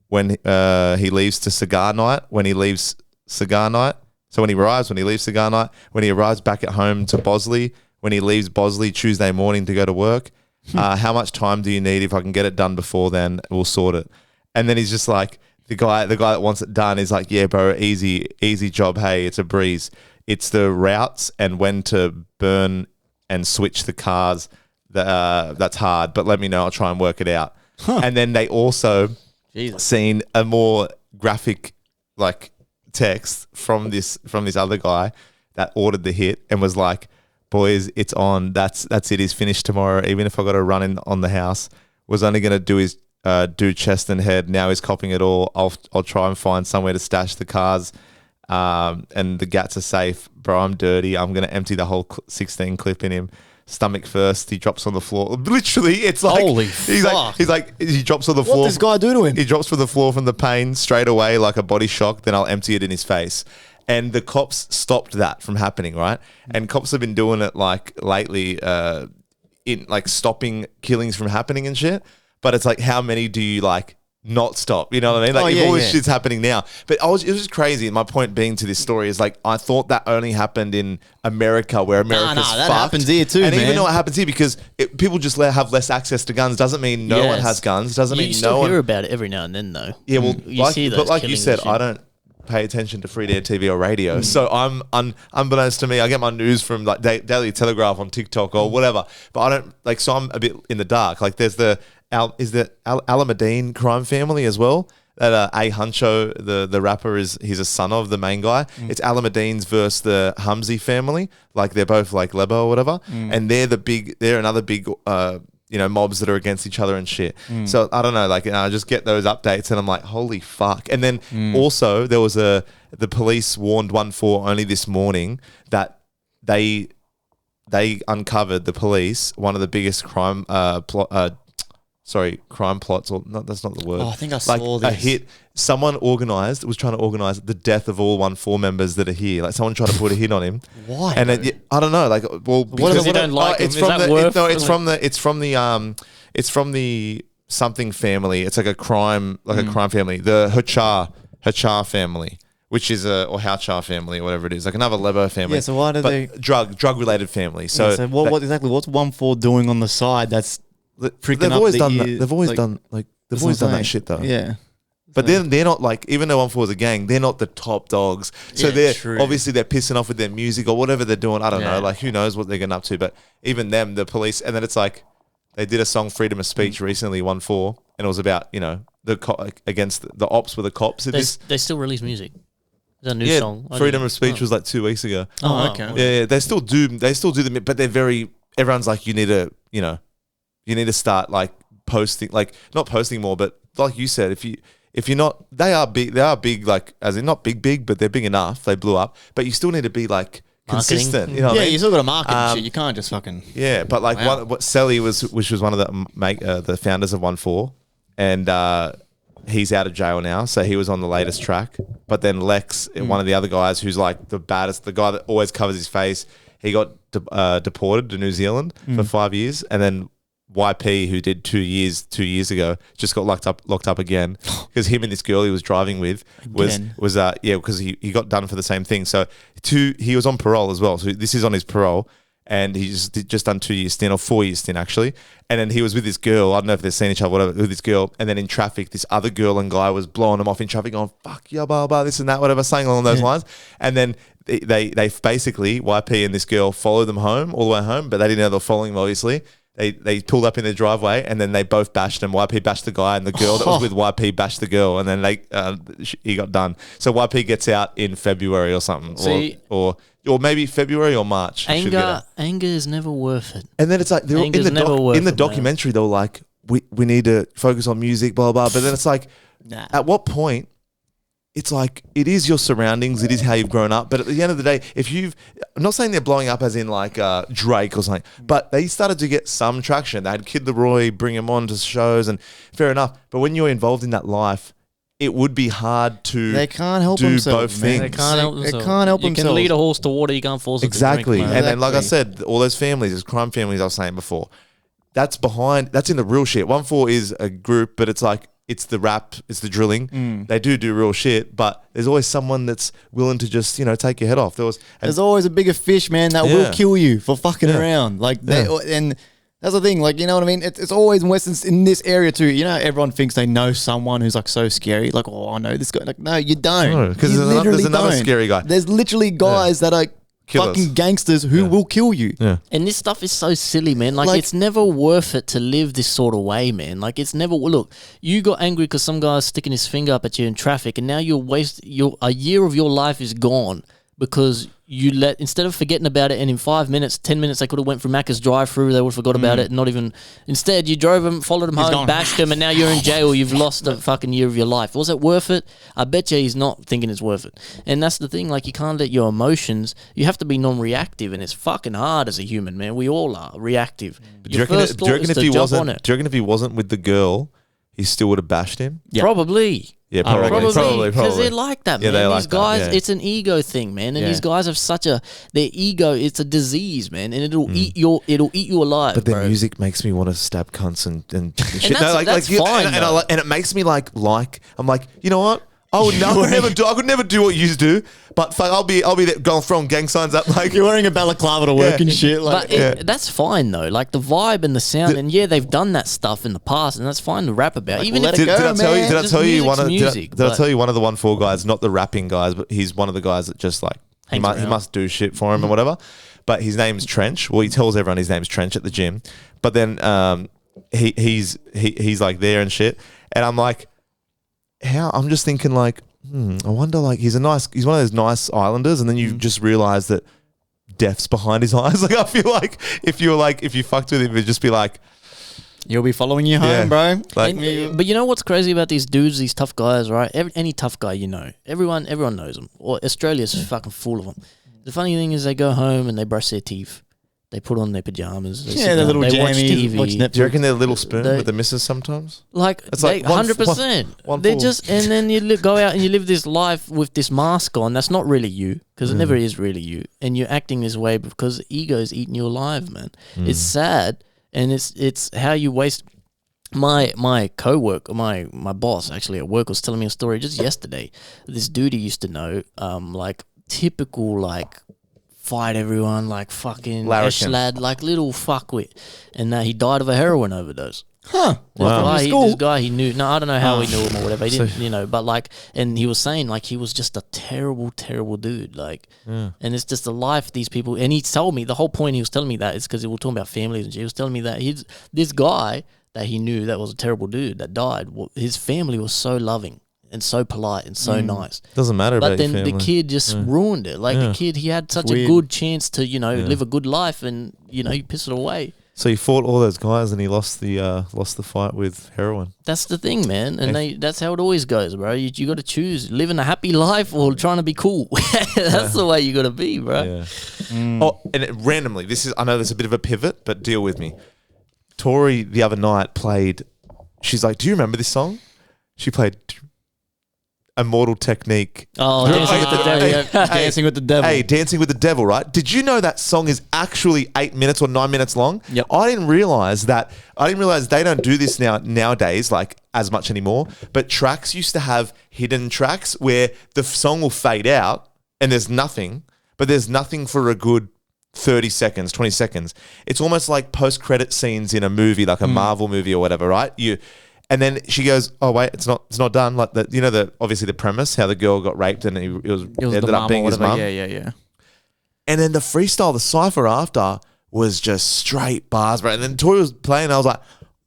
when he leaves to cigar night, when he leaves cigar night, so when he leaves cigar night, when he arrives back at home to Bosley, when he leaves Bosley Tuesday morning to go to work. How much time do you need? If I can get it done before then, we'll sort it. And then he's just like, the guy that wants it done is like, yeah, bro, easy job. Hey, it's a breeze. It's the routes and when to burn and switch the cars. That's hard, but let me know. I'll try and work it out. And then they also seen a more graphic like text from this other guy that ordered the hit and was like, boys, it's on. That's it. He's finished tomorrow. Even if I got to run in on the house, was only going to do his do chest and head. Now he's copying it all. I'll try and find somewhere to stash the cars, and the gats are safe, bro. I'm dirty. I'm going to empty the whole 16 clip in him. stomach first. He drops on the floor. Literally, it's like Holy he's fuck. like he drops on the floor. What does this guy do to him? He drops to the floor from the pain straight away, like a body shock. Then I'll empty it in his face. And the cops stopped that from happening, right? And cops have been doing it like lately, in like stopping killings from happening and shit. But it's like, how many do you like not stop? You know what I mean? Like, if all this shit's happening now. But it was just crazy. My point being to this story is like, I thought that only happened in America, where America's that fucked. happens here too, and man. even though it happens here, because people just have less access to guns, doesn't mean no one has guns. Doesn't you mean still no one hear about it every now and then, though. Yeah, well, You see those like you killings said, and I shit. don't pay attention to free to air TV or radio. So I'm unbeknownst to me, I get my news from like Daily Telegraph on TikTok or whatever. But I don't like. So I'm a bit in the dark. Like there's the Alameddine crime family as well. That A Huncho, the rapper, he's a son of the main guy. It's Alameddine's versus the Humsey family. Like they're both like Lebo or whatever, and they're another big mobs that are against each other and shit. So I don't know, like I just get those updates and I'm like, holy fuck. And then also there was the police warned 1-4 only this morning that they uncovered, the police, one of the biggest crime plots, or not, that's not the word. Oh, I think I saw this. A hit. Someone was trying to organize the death of all 1-4 members that are here. Like someone tried to put a hit on him. Why? And I don't know. Like, well, Because you don't like him. it's Is from that the worth? it's from the something family. It's like a crime family. The Hachar family, which is or Hachar family or whatever it is, like another Lebo family. Yeah, so why do they drug related family? So, what exactly? What's 1-4 doing on the side? That's freaking they've up always the done that. ears? They've always Like, done like they've that's always what done I'm that saying. shit though. Yeah. But they're not like, even though 1-4 is a gang, they're not the top dogs. So Yeah, they're true. obviously they're pissing off with their music or whatever they're doing. I don't Yeah. know. Like who knows what they're getting up to? But even them, the police, and then it's like they did a song "Freedom of Speech" recently, 1-4, and it was about against the ops with the cops. They still release music. It's a new song. Freedom of Speech was like 2 weeks ago. Oh, okay. Yeah, they still do them, but they're everyone's like, you need to start like posting, like not posting more, but like you said, if you're not, they are big, like as in not big, but they're big enough, they blew up, but you still need to be like consistent, you know what I mean? You still got to market and shit. You can't just fucking. Yeah, but like what Sally which was one of the founders of 1-4, and he's out of jail now, so he was on the latest track. But then Lex, one of the other guys, who's like the baddest, the guy that always covers his face, he got deported to New Zealand for 5 years, and then YP, who did 2 years ago, just got locked up again because him and this girl he was driving with because he got done for the same thing. So he was on parole as well. So this is on his parole, and he just done 2 years stint or 4 years stint actually. And then he was with this girl. I don't know if they've seen each other, whatever, with this girl. And then in traffic, this other girl and guy was blowing him off in traffic, going fuck yeah, blah blah, this and that, whatever, saying along those lines. And then they basically YP and this girl followed them home all the way home, but they didn't know they were following him obviously. They pulled up in their driveway and then they both bashed him. YP bashed the guy and the girl that was with YP bashed the girl, and then he got done. So YP gets out in February or something, or maybe February or March. Anger is never worth it. And then it's like in the documentary they were like, we need to focus on music, blah blah. But then it's like, at what point? It's like, it is your surroundings, it is how you've grown up. But at the end of the day, I'm not saying they're blowing up as in like Drake or something, but they started to get some traction. They had Kid Leroy bring him on to shows, and fair enough. But when you're involved in that life, it would be hard to They can't help do themselves, both man. things. They can't help They themselves. can't help You themselves. can lead a horse to water, you can't force it Exactly. to drink, And then, like I Exactly. said, all those families, those crime families I was saying before, that's in the real shit. 1-4 is a group, but it's like, it's the rap, it's the drilling. They do real shit, but there's always someone that's willing to just, take your head off. There's always a bigger fish, man, that will kill you for fucking around. Like, and that's the thing. Like, you know what I mean? It's always in this area too. You know, everyone thinks they know someone who's like so scary. Like, oh, I know this guy. Like, no, you don't. No, 'cause You there's another don't. scary guy. There's literally guys that are Killers. fucking gangsters who will kill you. Yeah. And this stuff is so silly, man. Like, it's never worth it to live this sort of way, man. Like, it's never. Look, you got angry because some guy's sticking his finger up at you in traffic, and now a year of your life is gone because instead of forgetting about it, and in 5 minutes, 10 minutes, they could have went through Macca's drive-through, they would have forgot about it, instead, you drove them, followed them home, gone. bashed them, and now you're in jail, you've lost a fucking year of your life. Was it worth it? I bet you he's not thinking it's worth it. And that's the thing, like, you can't let your emotions, you have to be non-reactive, and it's fucking hard as a human, man. We all are reactive. Do you reckon if he wasn't with the girl, he still would have bashed him? Yeah. Probably. Yeah, probably. Because they're like that, man. Yeah, These guys, yeah. it's an ego thing, man. And these guys have their ego, it's a disease, man. And it'll eat you alive, But the bro. music makes me want to stab cunts and shit. that's fine, and it makes me like I'm like, you know what? I could never do what you do, but fuck, I'll be there going throwing gang signs up like You're wearing a balaclava to work and shit. Like, But that's fine though. Like the vibe and the sound, and they've done that stuff in the past, and that's fine to rap about. Even if Did I tell you? Did I Just tell you music's one of? music, Did I but- tell you one of the 1-4 guys? Not the rapping guys, but he's one of the guys that just like he Hangs around. must do shit for him and whatever. But his name's Trench. Well, he tells everyone his name's Trench at the gym. But then he's like there and shit, and I'm like, how? I'm just thinking like, I wonder like he's one of those nice islanders, and then you just realize that death's behind his eyes. Like I feel like if you fucked with him, it'd just be like. you'll be following you home, bro. Like, But you know what's crazy about these dudes, these tough guys, right? Any tough guy you know, everyone knows them. Or Australia's fucking full of them. The funny thing is, they go home and they brush their teeth. They put on their pajamas. They sit their down, little they watch jammies, TV. watch Netflix. do you reckon they're a little spoon They- with the missus sometimes? Like, It's like 100%. one They're full. just, and then you go out and you live this life with this mask on. That's not really you, because it never is really you. And you're acting this way because the ego's eating you alive, man. It's sad, and it's how you waste. My co-worker, my boss actually at work was telling me a story just yesterday. This dude he used to know, like typical like fight everyone, like fucking Larrikin. lad, like little fuckwit, and he died of a heroin overdose. Huh. Wow. This guy he knew. No, I don't know how he knew him or whatever. He didn't, but like, and he was saying like he was just a terrible, terrible dude. Like, and it's just a life these people. And he told me the whole point. He was telling me that is because we were talking about families and shit. He was telling me that this guy that he knew that was a terrible dude that died. His family was so loving and so polite and so nice. Doesn't matter But about then your the family. kid just ruined it. Like the kid, he had such a good chance to live a good life, and you piss it away. So he fought all those guys and he lost the fight with heroin. That's the thing, man, and that's how it always goes, bro. You got to choose living a happy life or trying to be cool. That's the way you got to be, bro. Yeah. Oh, and randomly, I know there's a bit of a pivot, but deal with me. Tori the other night played. She's like, "Do you remember this song?" She played Immortal Technique. Oh, Dancing with the Devil. Yeah. Dancing with the Devil. Hey, Dancing with the Devil, right? Did you know that song is actually 8 minutes or 9 minutes long? Yep. I didn't realize they don't do this nowadays, like as much anymore. But tracks used to have hidden tracks where the song will fade out and there's nothing, but there's nothing for a good 30 seconds, 20 seconds. It's almost like post-credit scenes in a movie, like a Marvel movie or whatever, right? And then she goes, "Oh wait, it's not done." Like obviously the premise, how the girl got raped and it ended up being his mum. Yeah. And then the freestyle, the cipher after was just straight bars, bro. And then Tori was playing, and I was like,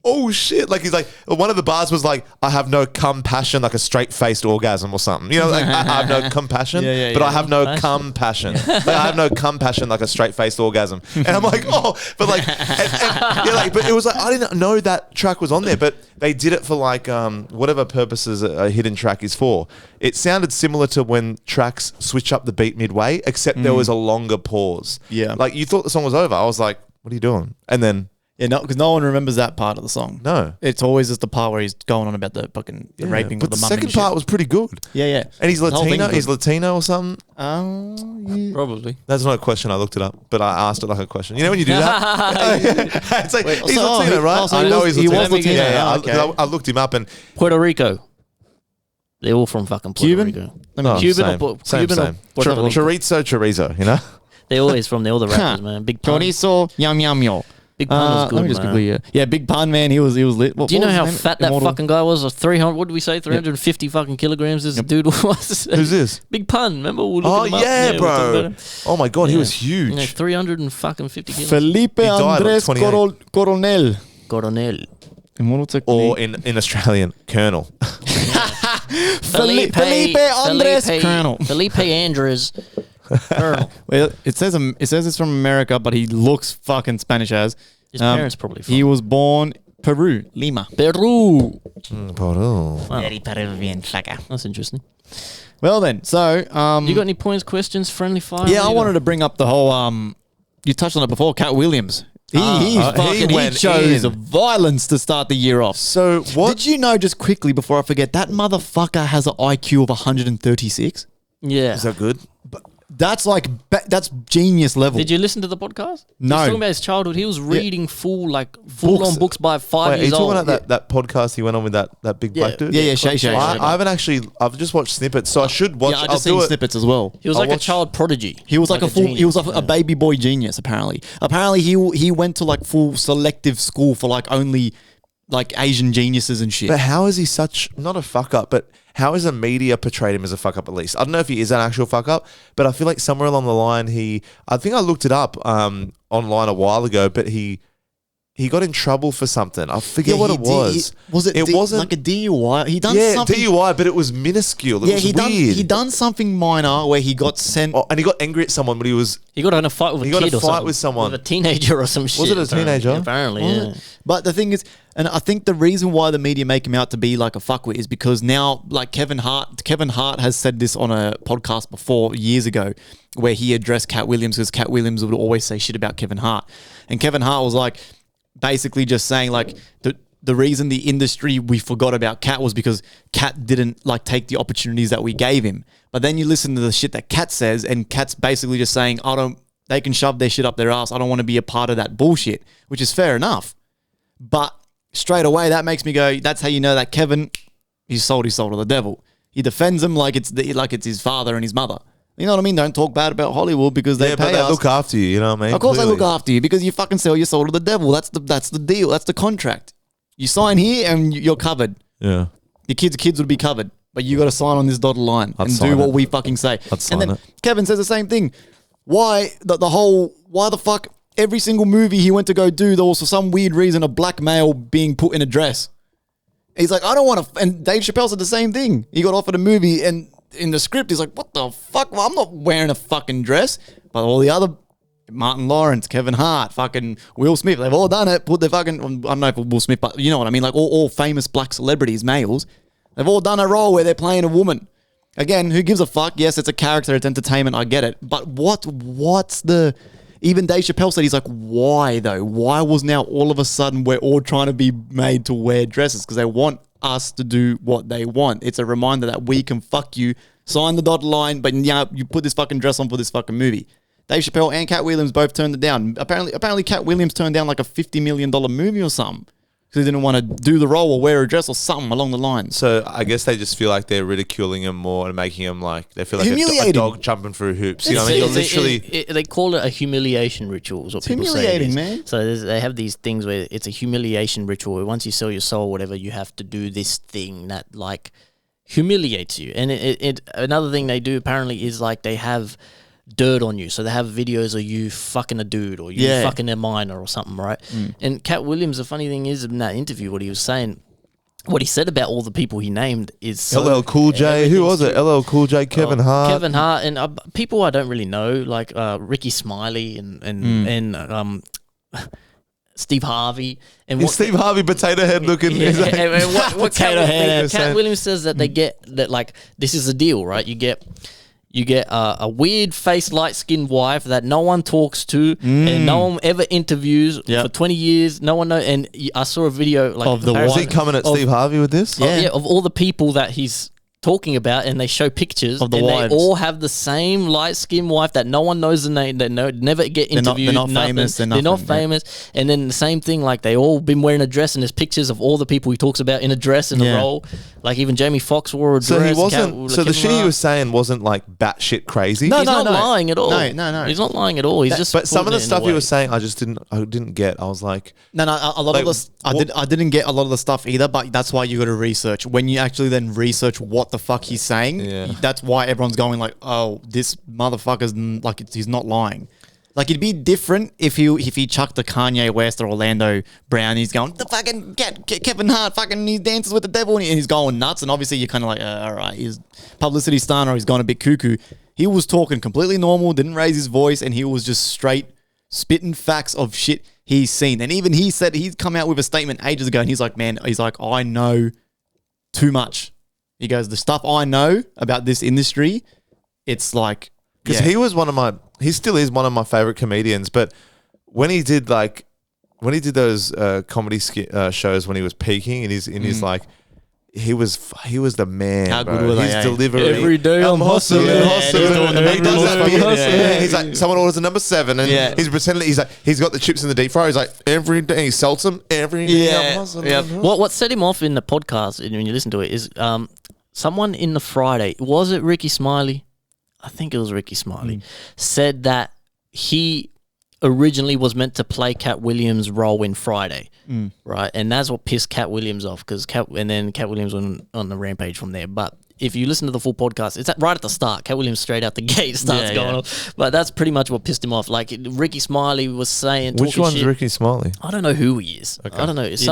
"Oh shit!" Like he's like, one of the bars was like, "I have no compassion, like a straight-faced orgasm or something." You know, like I have no compassion, but I have no compassion. Like I have no compassion, like a straight-faced orgasm. And I'm like, oh, but like, but it was like I didn't know that track was on there, but they did it for like whatever purposes a hidden track is for. It sounded similar to when tracks switch up the beat midway, except there was a longer pause. Yeah. Like you thought the song was over. I was like, "What are you doing?" And then. Yeah, no, because no one remembers that part of the song. No. It's always just the part where he's going on about the fucking raping but of the the mum. second and shit. part was pretty good. Yeah. And he's The whole Latino. thing's He's good. Latino or something. Yeah. Probably. That's not a question. I looked it up, but I asked it like a question. You know when you do that? It's like, he's so- Latino, right? oh, so I he know was- he's he Latino. was Latino, Yeah, okay. I looked him up and Puerto Rico. They're all from fucking Puerto Cuban? Rico. oh, Cuban same, or same, Cuban or same. Puerto Rico. Chorizo, you know? They're always from all the rappers, man. Big Pun. Chorizo, yum yum yo. Big Pun was Let good, me just man. quickly, yeah, Big Pun, man. He was lit. Do you know what was how his name? fat that Immortal? fucking guy was? 300. What did we say? 350 fucking kilograms. This dude was. Who's this? Big Pun. Remember? We were Oh, looking him up. yeah, we were talking bro. about him. Oh, my God. He Yeah. was huge. You know, 350 kilos. Felipe He died at Andres 28. Coronel. Coronel. Immortal Technique. Or in Australian, Colonel. Felipe Andres Colonel. Felipe Andres Colonel. Well, it says it's from America, but he looks fucking Spanish as. His parents probably from. He was born Peru, Lima. Peru. Peru. Very Peruvian flagger. That's interesting. Well then, so You got any points, questions, friendly fire? yeah, I wanted to bring up the whole you touched on it before, Cat Williams. He chose violence to start the year off. So what? Did you know, just quickly before I forget, that motherfucker has an IQ of 136? Yeah. Is that good? That's like that's genius level. Did you listen to the podcast? No. He was talking about his childhood. He was reading full-on books by 5 Wait, are you years talking old. about that podcast he went on with that big black dude? Yeah, Shay. I haven't actually. I've just watched snippets, so I should watch. Yeah, I I'll just do seen it. snippets as well. He was like a child prodigy. He was like a full. genius. He was a baby boy genius. Apparently, he went to like full selective school for like only like Asian geniuses and shit. But how is he such not a fuck up? But how has the media portrayed him as a fuck up? At least I don't know if he is an actual fuck up, but I feel like somewhere along the line I think I looked it up online a while ago, but he got in trouble for something. I forget what it was. It wasn't like a DUI. He done something. DUI, but it was minuscule. It was weird. He done something minor where he got sent. Oh, and he got angry at someone, but He got in a fight with a kid or something. with someone. With a teenager or some shit. Was it a teenager? Apparently, yeah. But the thing is, and I think the reason why the media make him out to be like a fuckwit is because now, like Kevin Hart has said this on a podcast before years ago, where he addressed Cat Williams because Cat Williams would always say shit about Kevin Hart, and Kevin Hart was like, basically just saying like the reason the industry we forgot about Cat was because Cat didn't like take the opportunities that we gave him. But then you listen to the shit that Cat says, and Cat's basically just saying, they can shove their shit up their ass. I don't want to be a part of that bullshit, which is fair enough. But straight away, that makes me go, that's how you know that Kevin, he sold his soul to the devil. He defends him like it's his father and his mother. You know what I mean? Don't talk bad about Hollywood because they pay us. Look after you. You know what I mean? Of course Clearly. they look after you because you fucking sell your soul to the devil. That's the deal. That's the contract. You sign here and you're covered. Yeah. Your kids would be covered. But you got to sign on this dotted line and do what we fucking say. And then Kevin says the same thing. Why the fuck every single movie he went to go do, there was for some weird reason a black male being put in a dress. He's like, I don't want to. And Dave Chappelle said the same thing. He got offered a movie and in the script, he's like, what the fuck? Well, I'm not wearing a fucking dress. But all the other, Martin Lawrence, Kevin Hart, fucking Will Smith, they've all done it. Put their fucking, I don't know if Will Smith, but you know what I mean? Like all famous black celebrities, males, they've all done a role where they're playing a woman. Again, who gives a fuck? Yes, it's a character, it's entertainment, I get it. But what's the... Even Dave Chappelle said, he's like, why though? Why was now all of a sudden we're all trying to be made to wear dresses? Because they want us to do what they want. It's a reminder that we can fuck you, sign the dotted line, but yeah, you put this fucking dress on for this fucking movie. Dave Chappelle and Cat Williams both turned it down. Apparently Cat Williams turned down like a $50 million movie or something. Because he didn't want to do the role or wear a dress or something along the lines. So I guess they just feel like they're ridiculing him more and making him like, they feel like Humiliating. a dog jumping through hoops. You know what I mean? You're literally... They call it a humiliation ritual. Is what people say. Humiliating, man. So they have these things where it's a humiliation ritual. Where once you sell your soul, whatever, you have to do this thing that like humiliates you. And another thing they do apparently is like they have dirt on you. So they have videos of you fucking a dude or you fucking a minor or something, right? And Cat Williams, the funny thing is in that interview, what he was saying, what he said about all the people he named is so LL Cool J. Who was it? LL Cool J, Kevin Hart. Kevin Hart and people I don't really know, like Ricky Smiley and Steve Harvey. And Steve Harvey potato head looking. Yeah, and what Potato Cat Williams says that they get that like this is the deal, right? You get a weird faced light skinned wife that no one talks to and no one ever interviews for 20 years. No one knows. And I saw a video like of the Is he coming at Steve Harvey with this? of all the people that he's talking about, and they show pictures of the and wives. They all have the same light skinned wife that no one knows the name, that never get interviewed. They're not famous. They're not famous. And then the same thing, like they all been wearing a dress, and there's pictures of all the people he talks about in a dress in a role. Like even Jamie Foxx wore a dress. So he wasn't. So the shit he was saying wasn't like batshit crazy. He's not lying at all. No. He's not lying at all. He's just. But some of the stuff he was saying, I didn't get. I was like, No. A lot of this, I didn't get a lot of the stuff either. But that's why you got to research. When you actually then research what the fuck he's saying, that's why everyone's going like, oh, this motherfucker's like he's not lying. Like it'd be different if he chucked the Kanye West or Orlando Brown. He's going the fucking Kevin Hart, fucking he dances with the devil, and he's going nuts. And obviously you're kind of like, all right, he's publicity stunt or he's gone a bit cuckoo. He was talking completely normal, didn't raise his voice, and he was just straight spitting facts of shit he's seen. And even he said he's come out with a statement ages ago, and he's like, man, I know too much. He goes, the stuff I know about this industry, it's like, because he still is one of my favorite comedians. But when he did those comedy shows when he was peaking and he's in his like. He was the man. How bro. good were they? His delivery. Every day I'm hustling. He does that. He's like, someone orders a number 7, and he's pretending he's got the chips in the deep fryer. He's like, every day he salts them. Every day I'm hustling. Yeah. What set him off in the podcast, and when you listen to it, is someone in the Friday. Was it Ricky Smiley? I think it was Ricky Smiley. Said that he originally was meant to play Cat Williams' role in Friday, right? And that's what pissed Cat Williams off, because Cat Williams went on the rampage from there. But if you listen to the full podcast, it's right at the start. Cat Williams straight out the gate starts going off. But that's pretty much what pissed him off. Like Ricky Smiley was saying, which one's shit. Ricky Smiley? I don't know who he is. Okay. I don't know. It's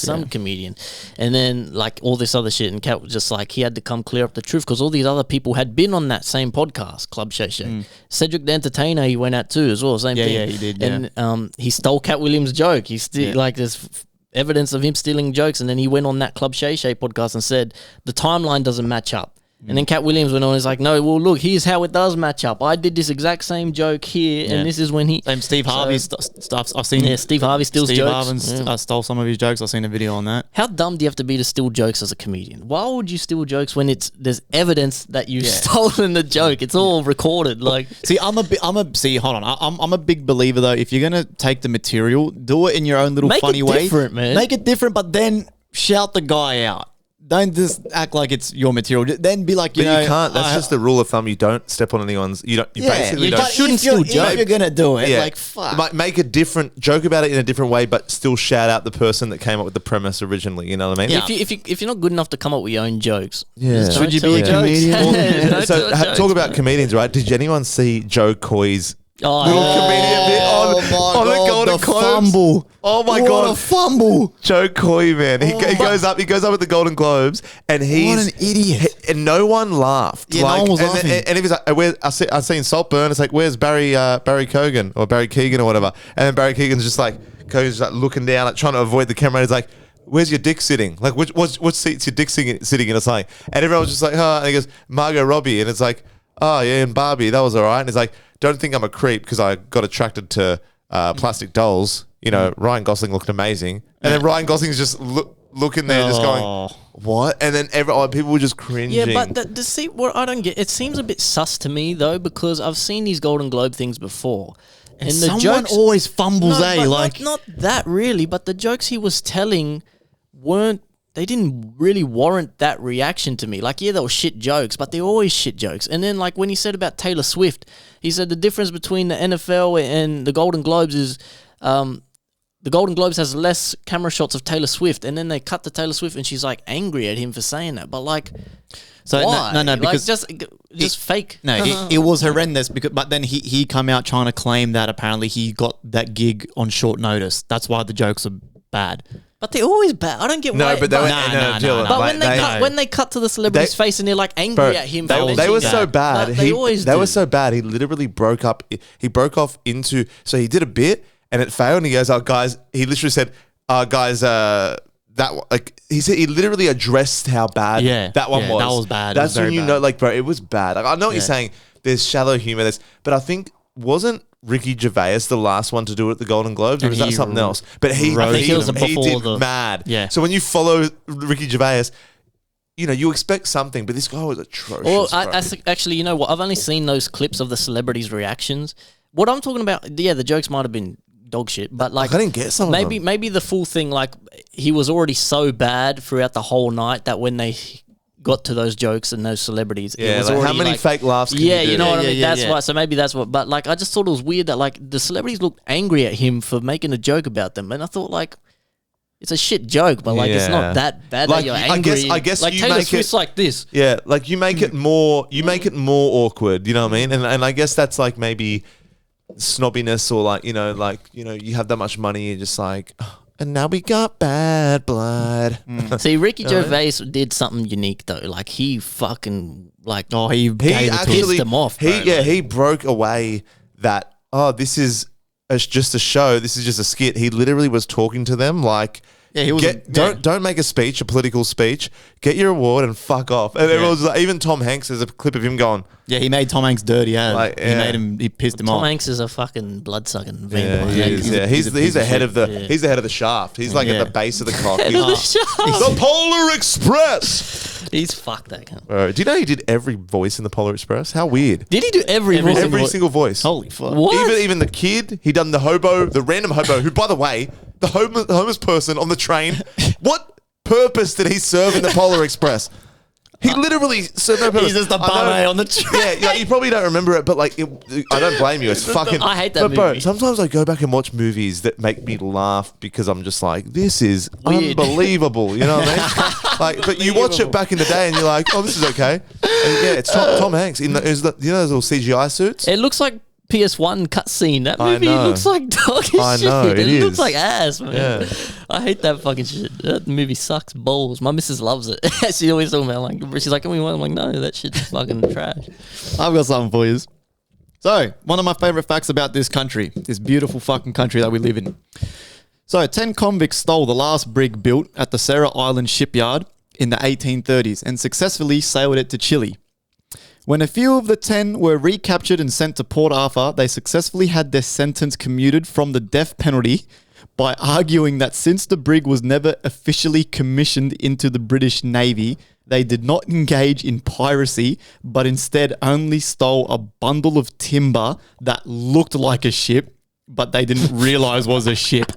some comedian. And then like all this other shit, and Cat was just like, he had to come clear up the truth, because all these other people had been on that same podcast, Club Shay Shay. Cedric the Entertainer, he went at too as well, same thing. Yeah, he did. And he stole Cat Williams' joke. He like there's evidence of him stealing jokes, and then he went on that Club Shay Shay podcast and said the timeline doesn't match up. And then Cat Williams went on and was like, no, well, look, here's how it does match up. I did this exact same joke here, and this is when he... Same Steve Harvey stuff. I've seen... Yeah, Steve Harvey steals jokes. Steve Harvey stole some of his jokes. I've seen a video on that. How dumb do you have to be to steal jokes as a comedian? Why would you steal jokes when there's evidence that you've stolen the joke? It's all recorded. Like, see, hold on. I'm a big believer though. If you're gonna take the material, do it in your own little funny way. Make it different, man. Make it different, but then shout the guy out. Don't just act like it's your material. Then be like, you can't. That's just the rule of thumb. You don't step on anyone's. You basically don't. Shouldn't steal jokes. If you're gonna do it, like fuck. Make a different joke about it in a different way, but still shout out the person that came up with the premise originally. You know what I mean? Yeah. If you're not good enough to come up with your own jokes, should you be a comedian? So talk about comedians, right? Did anyone see Joe Coy's little comedian bit on the Golden Globes? Fumble. Oh my God. god! What a fumble. Joe Coy, man, he goes up at the Golden Globes, and he's what an idiot. And no one laughed. Yeah, no one was laughing. And if he's like, I seen Saltburn. It's like, where's Barry Keoghan or Barry Keegan or whatever? And then Barry Keegan's just like, Keoghan's just like looking down, like trying to avoid the camera. And he's like, where's your dick sitting? Like, which seat's your dick sitting in? Or something. And everyone's just like, and he goes, Margot Robbie, and it's like, oh yeah, and Barbie, that was all right. And he's like, don't think I'm a creep because I got attracted to plastic dolls. You know, Ryan Gosling looked amazing. And then Ryan Gosling's just looking there, just going, what? And then people were just cringing. Yeah, but see, what I don't get, it seems a bit sus to me, though, because I've seen these Golden Globe things before. And the someone jokes always fumbles, Not that really, but the jokes he was telling they didn't really warrant that reaction to me. Like, yeah, they were shit jokes, but they're always shit jokes. And then, like, when he said about Taylor Swift, he said the difference between the NFL and the Golden Globes is the Golden Globes has less camera shots of Taylor Swift, and then they cut to Taylor Swift, and she's, like, angry at him for saying that. But, like, so why? No, because... Like, just fake. No, it was horrendous, but then he come out trying to claim that apparently he got that gig on short notice. That's why the jokes are bad. But they're always bad. I don't get why. But when they cut to the celebrity's face and they're like angry at him, they were so bad. They were so bad. He literally broke off into. So he did a bit and it failed. And he goes, "Oh, guys," he literally said, "Guys, he literally addressed how bad that one was. That was bad. That's when you know, like, bro, it was bad. Like, I know what you're saying. There's shallow humor, but I think wasn't Ricky Gervais the last one to do it at the Golden Globes, or was that something else? But he did mad. Yeah. So when you follow Ricky Gervais, you know, you expect something, but this guy was atrocious. Well, actually, you know what? I've only seen those clips of the celebrities' reactions. What I'm talking about, the jokes might have been dog shit, but like I didn't get some. Maybe the full thing, like he was already so bad throughout the whole night that when they got to those jokes and those celebrities, it was already how many fake laughs? Can you do? You know what I mean. That's why. So maybe that's what. But like, I just thought it was weird that like the celebrities looked angry at him for making a joke about them, and I thought like. It's a shit joke, but like it's not that bad like, that you're angry. I guess like you Taylor make Swift's like this. Yeah, like you make it more. You make it more awkward. You know what I mean? And I guess that's like maybe snobbiness or like you have that much money, you're just like. And now we got bad blood. See, Ricky Gervais did something unique though. Like he fucking like he gave it to pissed them off. Bro, he broke away that this is just a show. This is just a skit. He literally was talking to them like. Yeah, he was. Don't make a speech, a political speech. Get your award and fuck off. And everyone was like, even Tom Hanks, there's a clip of him going. Yeah, he made Tom Hanks dirty. Yeah, he pissed him off. Tom Hanks is a fucking blood-sucking vampire. Yeah, he is. Yeah, he's the head of the he's the head of the shaft. He's like at the base of the cock. The Polar Express. He's fucked that cunt. Do you know he did every voice in the Polar Express? How weird. Did he do every single voice? Holy fuck. What? Even the kid, he done the hobo, the random hobo, who, by the way, the homeless person on the train, what purpose did he serve in the Polar Express? He literally served no purpose. He's just a bum on the train. Yeah, you probably don't remember it, but like, I don't blame you. It's fucking. I hate that movie. Bro, sometimes I go back and watch movies that make me laugh because I'm just like, this is weird. Unbelievable. You know what I mean? Like, but you watch it back in the day and you're like, oh, this is okay. And yeah, it's Tom Hanks in those little CGI suits. It looks like PS1 cutscene. That movie looks like dog shit. I know, it looks like ass, man. Yeah. I hate that fucking shit. That movie sucks balls. My missus loves it. She always talking about she's like, can we watch? I'm like, no, that shit's fucking trash. I've got something for you. So, one of my favorite facts about this country, this beautiful fucking country that we live in. So, 10 convicts stole the last brig built at the Sarah Island shipyard in the 1830s and successfully sailed it to Chile. When a few of the 10 were recaptured and sent to Port Arthur, they successfully had their sentence commuted from the death penalty by arguing that since the brig was never officially commissioned into the British Navy, they did not engage in piracy, but instead only stole a bundle of timber that looked like a ship, but they didn't realize was a ship.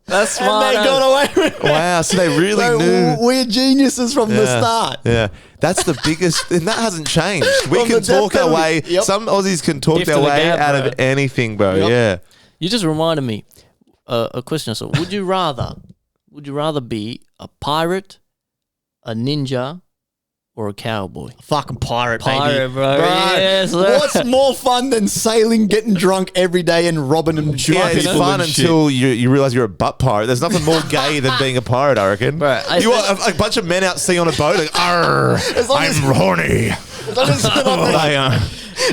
That's smart. And they got away with it. Wow, so they really knew. We're geniuses from the start. Yeah. That's the biggest, and that hasn't changed. We can talk our way. Yep. Some Aussies can talk their way out of anything, bro. Yep. Yeah. You just reminded me a question. So, would you rather be a pirate, a ninja, or a cowboy? Fucking pirate, baby. Bro. Yes, what's more fun than sailing, getting drunk every day, and robbing and shooting people? It's fun until you realize you're a butt pirate. There's nothing more gay than being a pirate, I reckon. Bro, you want a bunch of men out sea on a boat, like, arr, I'm horny.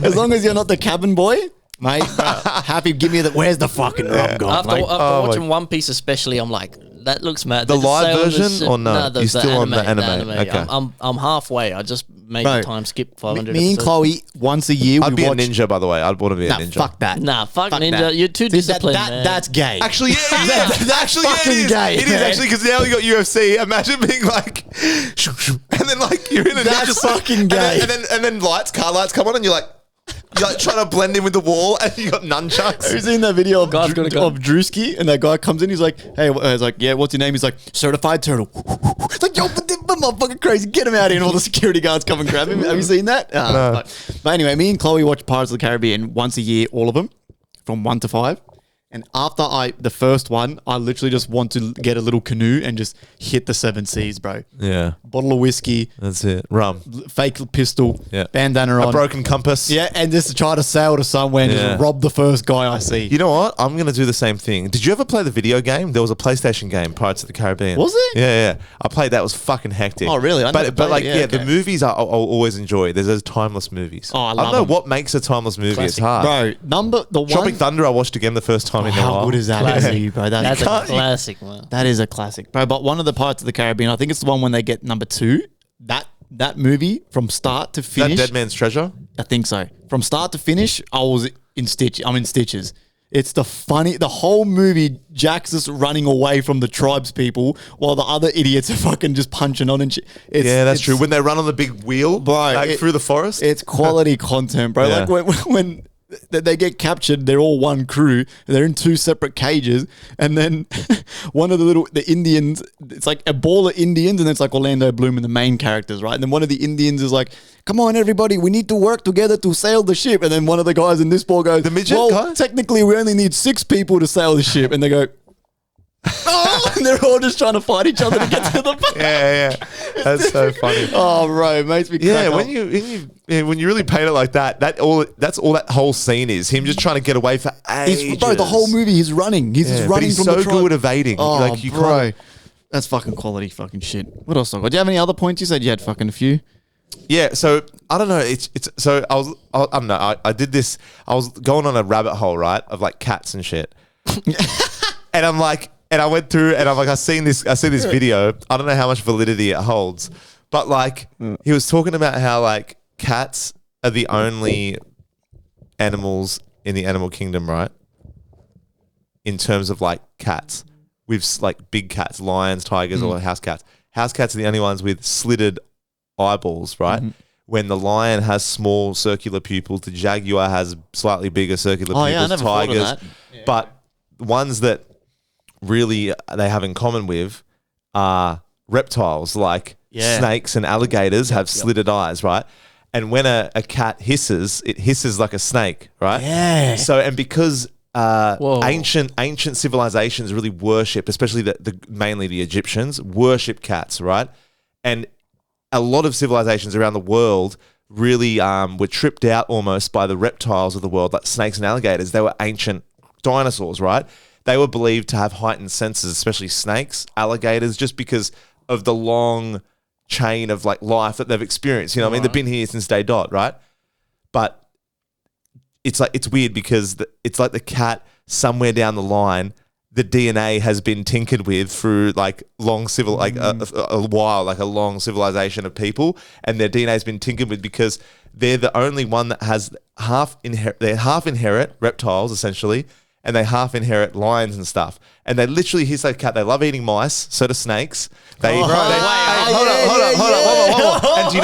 As long as you're not the cabin boy, mate. Happy, give me where's the fucking rum gone? After watching One Piece especially, I'm like, that looks mad. The live version or no? You're still on the anime. Okay. I'm halfway. I just made the time skip 500 Me and Chloe, once a year, I'd be a ninja, by the way. I'd want to be a ninja. Fuck that. Nah, fuck ninja. That. You're too disciplined, man. That's gay. Actually, yeah. Actually, fucking gay. It is actually, because now we got UFC. Imagine being like, and then like you're in a ninja. That's fucking gay. And then car lights come on, and you're like trying to blend in with the wall, and you got nunchucks. Have you seen that video of Drewski? And that guy comes in, he's like, hey, it's like, yeah, what's your name? He's like, Certified Turtle. It's like, yo, but motherfucking crazy, get him out of here. And all the security guards come and grab him. Have you seen that? No. But anyway, me and Chloe watch Pirates of the Caribbean once a year, all of them, from 1 to 5. And after the first one, I literally just want to get a little canoe and just hit the 7 seas, bro. Yeah. Bottle of whiskey. That's it. Rum. Fake pistol. Yeah. Bandana on. A broken compass. Yeah, and just try to sail to somewhere and just rob the first guy I see. You know what? I'm going to do the same thing. Did you ever play the video game? There was a PlayStation game, Pirates of the Caribbean. Was it? Yeah. I played that. It was fucking hectic. Oh, really? The movies I'll always enjoy. There's those timeless movies. Oh, I love don't know what makes a timeless movie. Classic. It's hard. Bro, the one... Tropic Thunder I watched again the first time in a while. How good is that? Classic, bro. That's a classic, man. That is a classic, bro. But one of the Pirates of the Caribbean, I think it's the one when they get number 2. That movie from start to finish. That Dead Man's Treasure? I think so. From start to finish, I'm in stitches. It's the whole movie, Jack's just running away from the tribes people while the other idiots are fucking just punching on and shit. That's true. When they run on the big wheel, bro, through the forest. It's quality content, bro. Yeah. Like when they get captured, they're all one crew. They're in 2 separate cages, and then one of the Indians, it's like a ball of Indians, and it's like Orlando Bloom and the main characters, right? And then one of the Indians is like, "Come on, everybody, we need to work together to sail the ship." And then one of the guys in this ball goes, "The midget guy? Technically, we only need 6 people to sail the ship," and they go. And they're all just trying to fight each other to get to the boat. Yeah. That's so funny. Oh, bro, it makes me crack up. when you really paint it like that's all that whole scene is. Him just trying to get away for ages. Bro, the whole movie he's running. He's just running he's from so the tribe. good at evading. Oh, like you bro. That's fucking quality fucking shit. What else? Do you have any other points? You said you had fucking a few. Yeah, so I don't know. It's so I don't know. I did this. I was going on a rabbit hole, right, of like cats and shit. And I'm like, and I went through, and I'm like, I see this video. I don't know how much validity it holds, but like, he was talking about how like cats are the only animals in the animal kingdom, right? In terms of like cats, with like big cats, lions, tigers, or house cats. House cats are the only ones with slitted eyeballs, right? When the lion has small circular pupils, the jaguar has slightly bigger circular pupils. I never thought of tigers, that. but ones that really they have in common with are reptiles, like snakes and alligators have slitted eyes, right? And when a cat hisses, it hisses like a snake, right? Yeah. So, and because ancient civilizations really worship, especially mainly the Egyptians, worship cats, right? And a lot of civilizations around the world really were tripped out almost by the reptiles of the world, like snakes and alligators. They were ancient dinosaurs, right? They were believed to have heightened senses, especially snakes, alligators, just because of the long chain of like life that they've experienced. You know what I mean? They've been here since day dot, right? But it's like, it's weird because it's like the cat somewhere down the line, the DNA has been tinkered with through like long a while, like a long civilization of people, and their DNA has been tinkered with because they're the only one that has they're half inherit reptiles essentially, and they half inherit lions and stuff. And they literally, here's like cat, they love eating mice, so do snakes. Hold on. And do you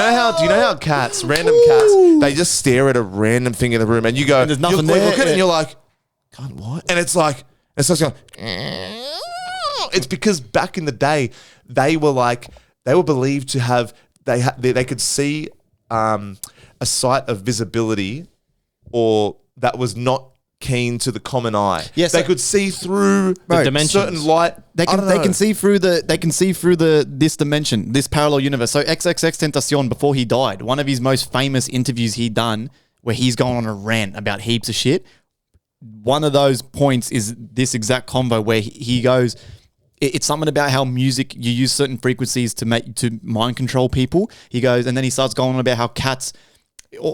know how cats, random cats, they just stare at a random thing in the room and you go, and there's nothing you there. look at it and you're like, God, what? And it's like, it starts going, it's because back in the day, they were believed to have, they could see a sight of visibility or that was not keen to the common eye. Yes, they could see through the dimensions. certain light. They can see through this dimension, this parallel universe. So XXXTentacion, before he died, one of his most famous interviews he done, where he's going on a rant about heaps of shit. One of those points is this exact combo where he goes, it's something about how music, you use certain frequencies to mind control people. He goes, and then he starts going on about how cats,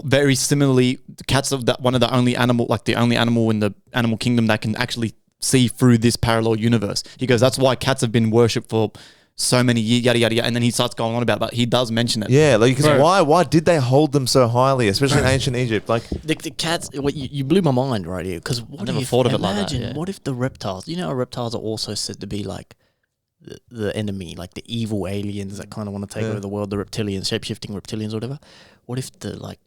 very similarly, cats are one of the only animal, like the only animal in the animal kingdom that can actually see through this parallel universe. He goes, that's why cats have been worshipped for so many years, yada, yada, yada. And then he starts going on about that. He does mention it. Yeah, like, because why did they hold them so highly, especially in ancient Egypt? Like the cats, you blew my mind right here. Because I never thought of it like that. Yeah. What if the reptiles, you know, reptiles are also said to be like the enemy, like the evil aliens that kind of want to take over the world, the reptilians, shape-shifting reptilians or whatever. What if the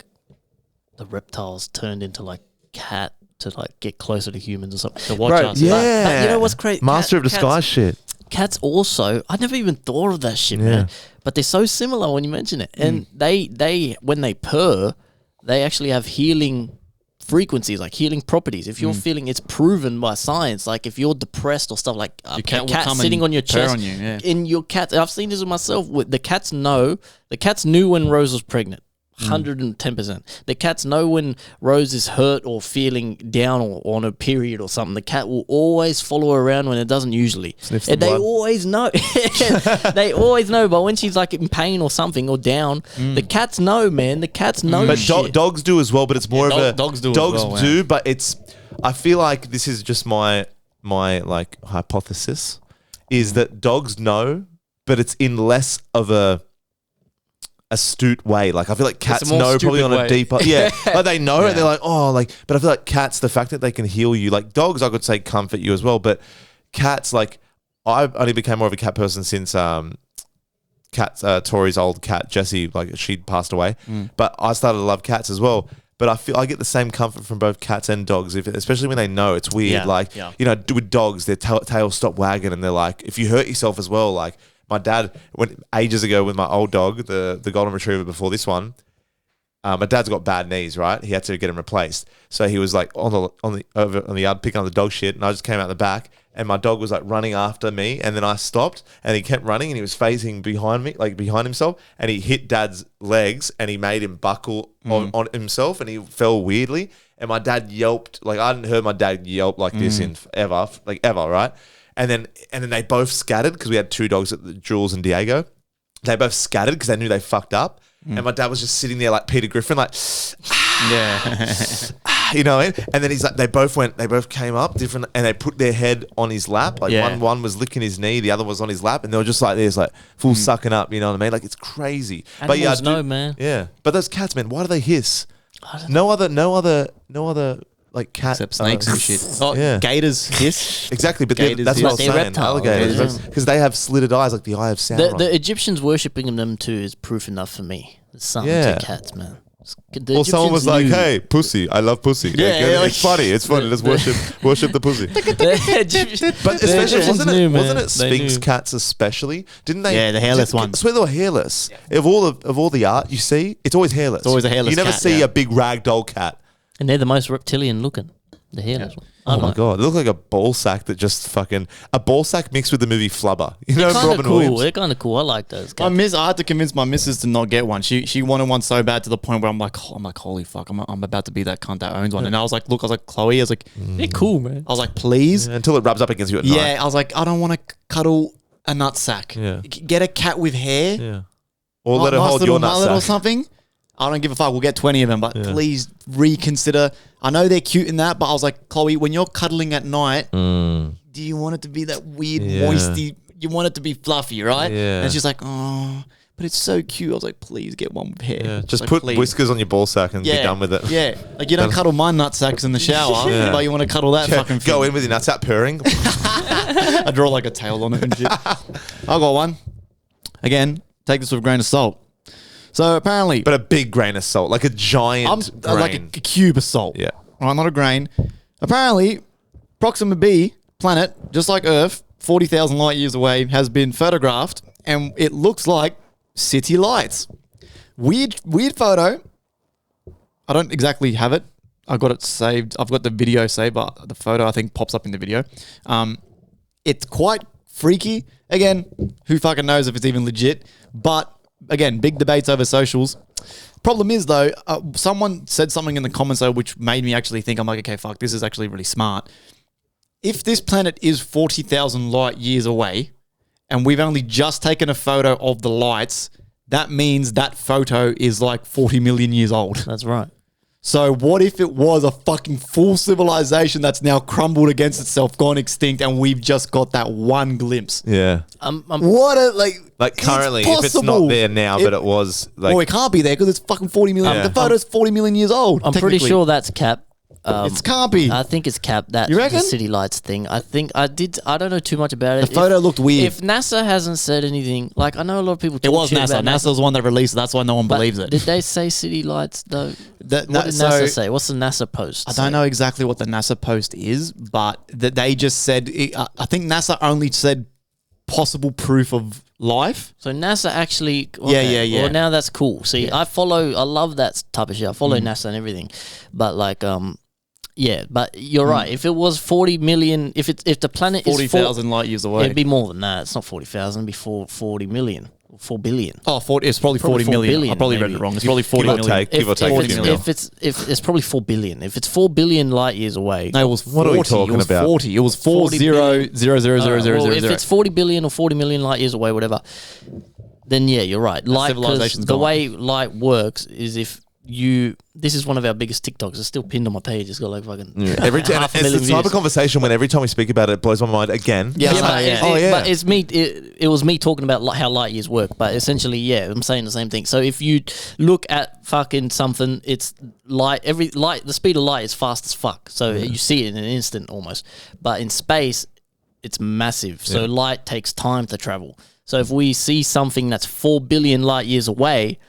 reptiles turned into like cat to like get closer to humans or something? To watch us. Yeah. But you know what's crazy? Master of disguise shit. Cats also, I never even thought of that shit, man. But they're so similar when you mention it. And they when they purr, they actually have healing frequencies, like healing properties. If you're feeling, it's proven by science. Like if you're depressed or stuff, like a cat sitting on your chest, on you, in your cat. I've seen this with myself. The cats knew when Rose was pregnant. 110%. The cats know when Rose is hurt or feeling down or on a period or something. The cat will always follow her around when it doesn't usually. And they always know. They always know. But when she's like in pain or something or down, the cats know, man. The cats know. But dogs do as well. But it's more of a dogs do. But it's. I feel like this is just my like hypothesis, is that dogs know, but it's in less of a astute way. Like I feel like cats know probably on a deeper like they know and they're like, oh, like, but I feel like cats, the fact that they can heal you, like dogs I could say comfort you as well, but cats, like I've only became more of a cat person since Tori's old cat Jessie, like she passed away, but I started to love cats as well. But I feel I get the same comfort from both cats and dogs, especially when they know it's weird. You know, with dogs, their tails stop wagging and they're like, if you hurt yourself as well, like my dad, ages ago with my old dog, the golden retriever before this one, my dad's got bad knees, right? He had to get him replaced. So he was like on the yard picking up the dog shit, and I just came out the back, and my dog was like running after me, and then I stopped, and he kept running, and he was facing behind me, like behind himself, and he hit Dad's legs, and he made him buckle on himself, and he fell weirdly, and my dad yelped, like I hadn't heard my dad yelp like this in ever, right? and then they both scattered because we had 2 dogs, Jules and Diego. They both scattered because they knew they fucked up. And my dad was just sitting there like Peter Griffin, like, you know, and then he's like, they both came up different, and they put their head on his lap. Like one was licking his knee, the other was on his lap, and they were just like this, like full sucking up. You know what I mean? Like it's crazy. Animals know, man. Yeah, but those cats, man, why do they hiss? No other like cat Except snakes and shit. Oh, yeah. Gators hiss. Exactly, but Gators that's what I was they're saying. reptiles. Alligators, because they have slitted eyes like the eye of Sauron. The Egyptians worshipping them too is proof enough for me. There's something to cats, man. Well, someone was like, "Hey, pussy, I love pussy." It's funny. It's funny. Just worship the pussy. But especially wasn't it Sphinx cats especially? Didn't they? Yeah, the hairless ones. I swear they were hairless. Yeah. Of all the art you see, it's always hairless. It's always a hairless. You never cat, see a big ragdoll cat. And they're the most reptilian looking. The hairless one. Oh my god, they look like a ball sack that just fucking a ball sack mixed with the movie Flubber. You know, Robin cool. Williams. They're kind of cool. I like those. Cats. I had to convince my missus to not get one. She wanted one so bad to the point where I'm like, holy fuck, I'm about to be that cunt that owns one. And I was like, Chloe, I was like, they're cool, man. I was like, please, until it rubs up against you at night. Yeah, I was like, I don't want to cuddle a nutsack. Yeah. Get a cat with hair. Yeah. Or let her hold your mullet or nutsack. something. I don't give a fuck. We'll get 20 of them, but please reconsider. I know they're cute in that, but I was like, Chloe, when you're cuddling at night, do you want it to be that weird, moisty? You want it to be fluffy, right? Yeah. And she's like, oh, but it's so cute. I was like, please get one with hair. Yeah. Just like, put please. whiskers on your ball sack and be done with it. Yeah. Like you don't cuddle my nutsacks in the shower, but you want to cuddle that fucking thing. Go in with your nutsack purring. I draw like a tail on it and shit. I got one. Again, take this with a grain of salt. So apparently, But a big grain of salt, like a giant grain. like a cube of salt. Yeah. Right, not a grain. Apparently, Proxima B planet, just like Earth, 40,000 light years away, has been photographed, and it looks like city lights. Weird photo. I don't exactly have it. I got it saved. I've got the video saved, but the photo I think pops up in the video. It's quite freaky. Again, who fucking knows if it's even legit? But again, big debates over socials. Problem is though, someone said something in the comments though, which made me actually think, I'm like, okay, fuck, this is actually really smart. If this planet is 40,000 light years away, and we've only just taken a photo of the lights, that means that photo is like 40 million years old. That's right. So what if it was a fucking full civilization that's now crumbled against itself, gone extinct, and we've just got that one glimpse? Yeah. What a Like currently, it's if it's not there now, but it was like. Well, it can't be there because it's fucking 40 million. Yeah. The photo's 40 million years old. I'm pretty technically. sure that's cap. It can't be. I think it's cap. That You reckon? the city lights thing. I think I did. I don't know too much about it. The photo looked weird. If NASA hasn't said anything, like I know a lot of people. It was shit NASA. about NASA was the one that released it. That's why no one But believes it. Did they say city lights though? What did so- NASA say? What's the NASA post? I don't know exactly what the NASA post is, but they just said, I think NASA only said possible proof of life. So NASA actually. Yeah. Well, now that's cool. See, I love that type of shit. I follow NASA and everything, but like, yeah, but you're right. If it was 40 million, if the planet is 40,000 light years away. it'd be more than that. It's not 40,000. It'd be 40 million. 4 billion. Oh, 40, it's probably 40 4 million. billion, I probably read maybe. it wrong. It's probably 40 Give or million. take. Give or take. If it's probably 4 billion. If it's 4 billion light years away. No, it was 40. What are we talking it was about? 40. It was 40 billion. 40,000,000. Well, if it's 40 billion or 40 million light years away, whatever, then yeah, you're right. Light, 'cause civilization's the gone. way light works is if you. This is one of our biggest TikToks. It's still pinned on my page. It's got like fucking Every time, half a it's million the type views. of conversation when every time we speak about it, it blows my mind again. Yeah, Yeah, but yeah. but it's me. It was me talking about how light years work. But essentially, yeah, I'm saying the same thing. So if you look at fucking something, it's light. The speed of light is fast as fuck. So you see it in an instant almost. But in space, it's massive. So light takes time to travel. So if we see something that's 4 billion light years away,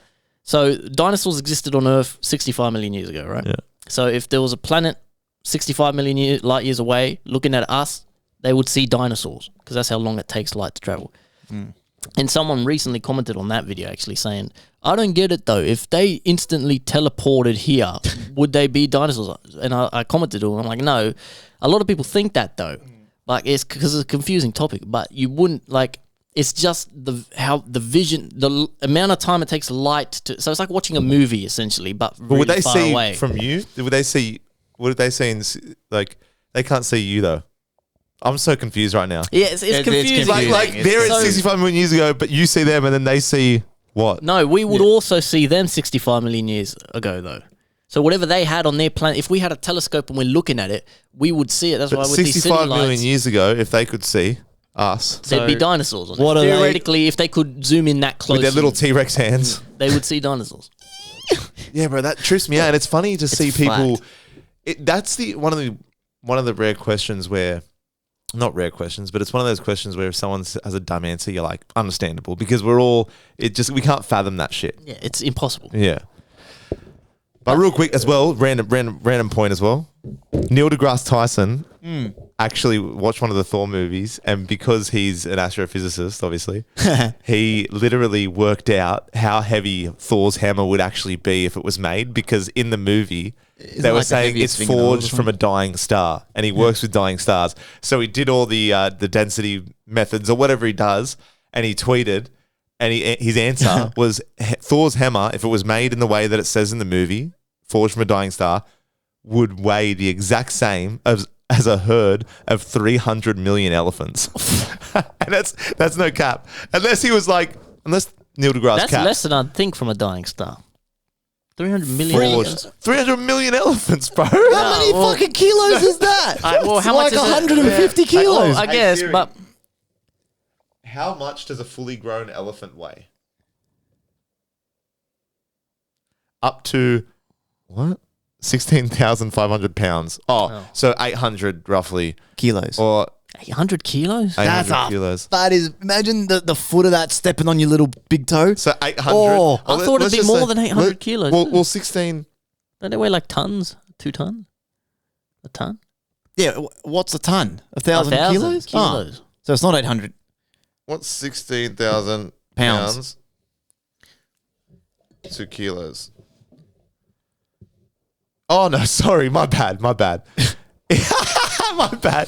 so dinosaurs existed on Earth 65 million years ago, right? Yeah. So if there was a planet 65 million light years away looking at us, they would see dinosaurs because that's how long it takes light to travel. And someone recently commented on that video actually saying, I don't get it though. If they instantly teleported here, would they be dinosaurs? And I commented to him, I'm like, no. A lot of people think that though. Like it's because it's a confusing topic, but you wouldn't like, it's just the amount of time it takes light to. So it's like watching a movie essentially, but really would they far see away. from you? Would they see? What did they see in like? They can't see you though. I'm so confused right now. Yeah, it's confusing. Like they're at 65 million years ago, but you see them and then they see what? No, we would also see them 65 million years ago, though. So whatever they had on their planet, if we had a telescope and we're looking at it, we would see it. That's why with these city 65 million lights, years ago, if they could see us, there'd be dinosaurs on What it. are they- Theoretically, if they could zoom in that close, with their little T-Rex hands. they would see dinosaurs. Yeah, bro, that trips me out. And it's funny to see people. fact. That's one of the rare questions where, not rare questions, but it's one of those questions where if someone has a dumb answer, you're like, understandable, because we can't fathom that shit. Yeah, it's impossible. Yeah. But real quick as well, random point as well. Neil deGrasse Tyson actually watched one of the Thor movies, and because he's an astrophysicist, obviously, he literally worked out how heavy Thor's hammer would actually be if it was made, because in the movie, they were like the saying heaviest it's thing in the world or forged from a dying star, and he works with dying stars. So he did all the density methods or whatever he does, and he tweeted, and his answer was Thor's hammer, if it was made in the way that it says in the movie, forged from a dying star, would weigh the exact same as a herd of 300 million elephants. And that's no cap. Unless Neil deGrasse That's capped. less than I'd think from a dying star. 300 million. Forged 300 million elephants, bro. How many fucking kilos is that? well, how much Like is it? 150 kilos. Well, I guess, Siri. but How much does a fully grown elephant weigh? Up to what? 16,500 pounds. Oh, so 800 roughly, Kilos. or 800 kilos? 800 kilos. That is, imagine the foot of that stepping on your little big toe. So 800. Oh, I thought it'd be more than 800 kilos. Well, 16. Don't they weigh like tons? 2 tons? A ton? Yeah, what's a ton? 1,000 kilos? kilos. Oh, so it's not 800. What's 16,000 Pounds. pounds to kilos? Oh, no, sorry. My bad. My bad.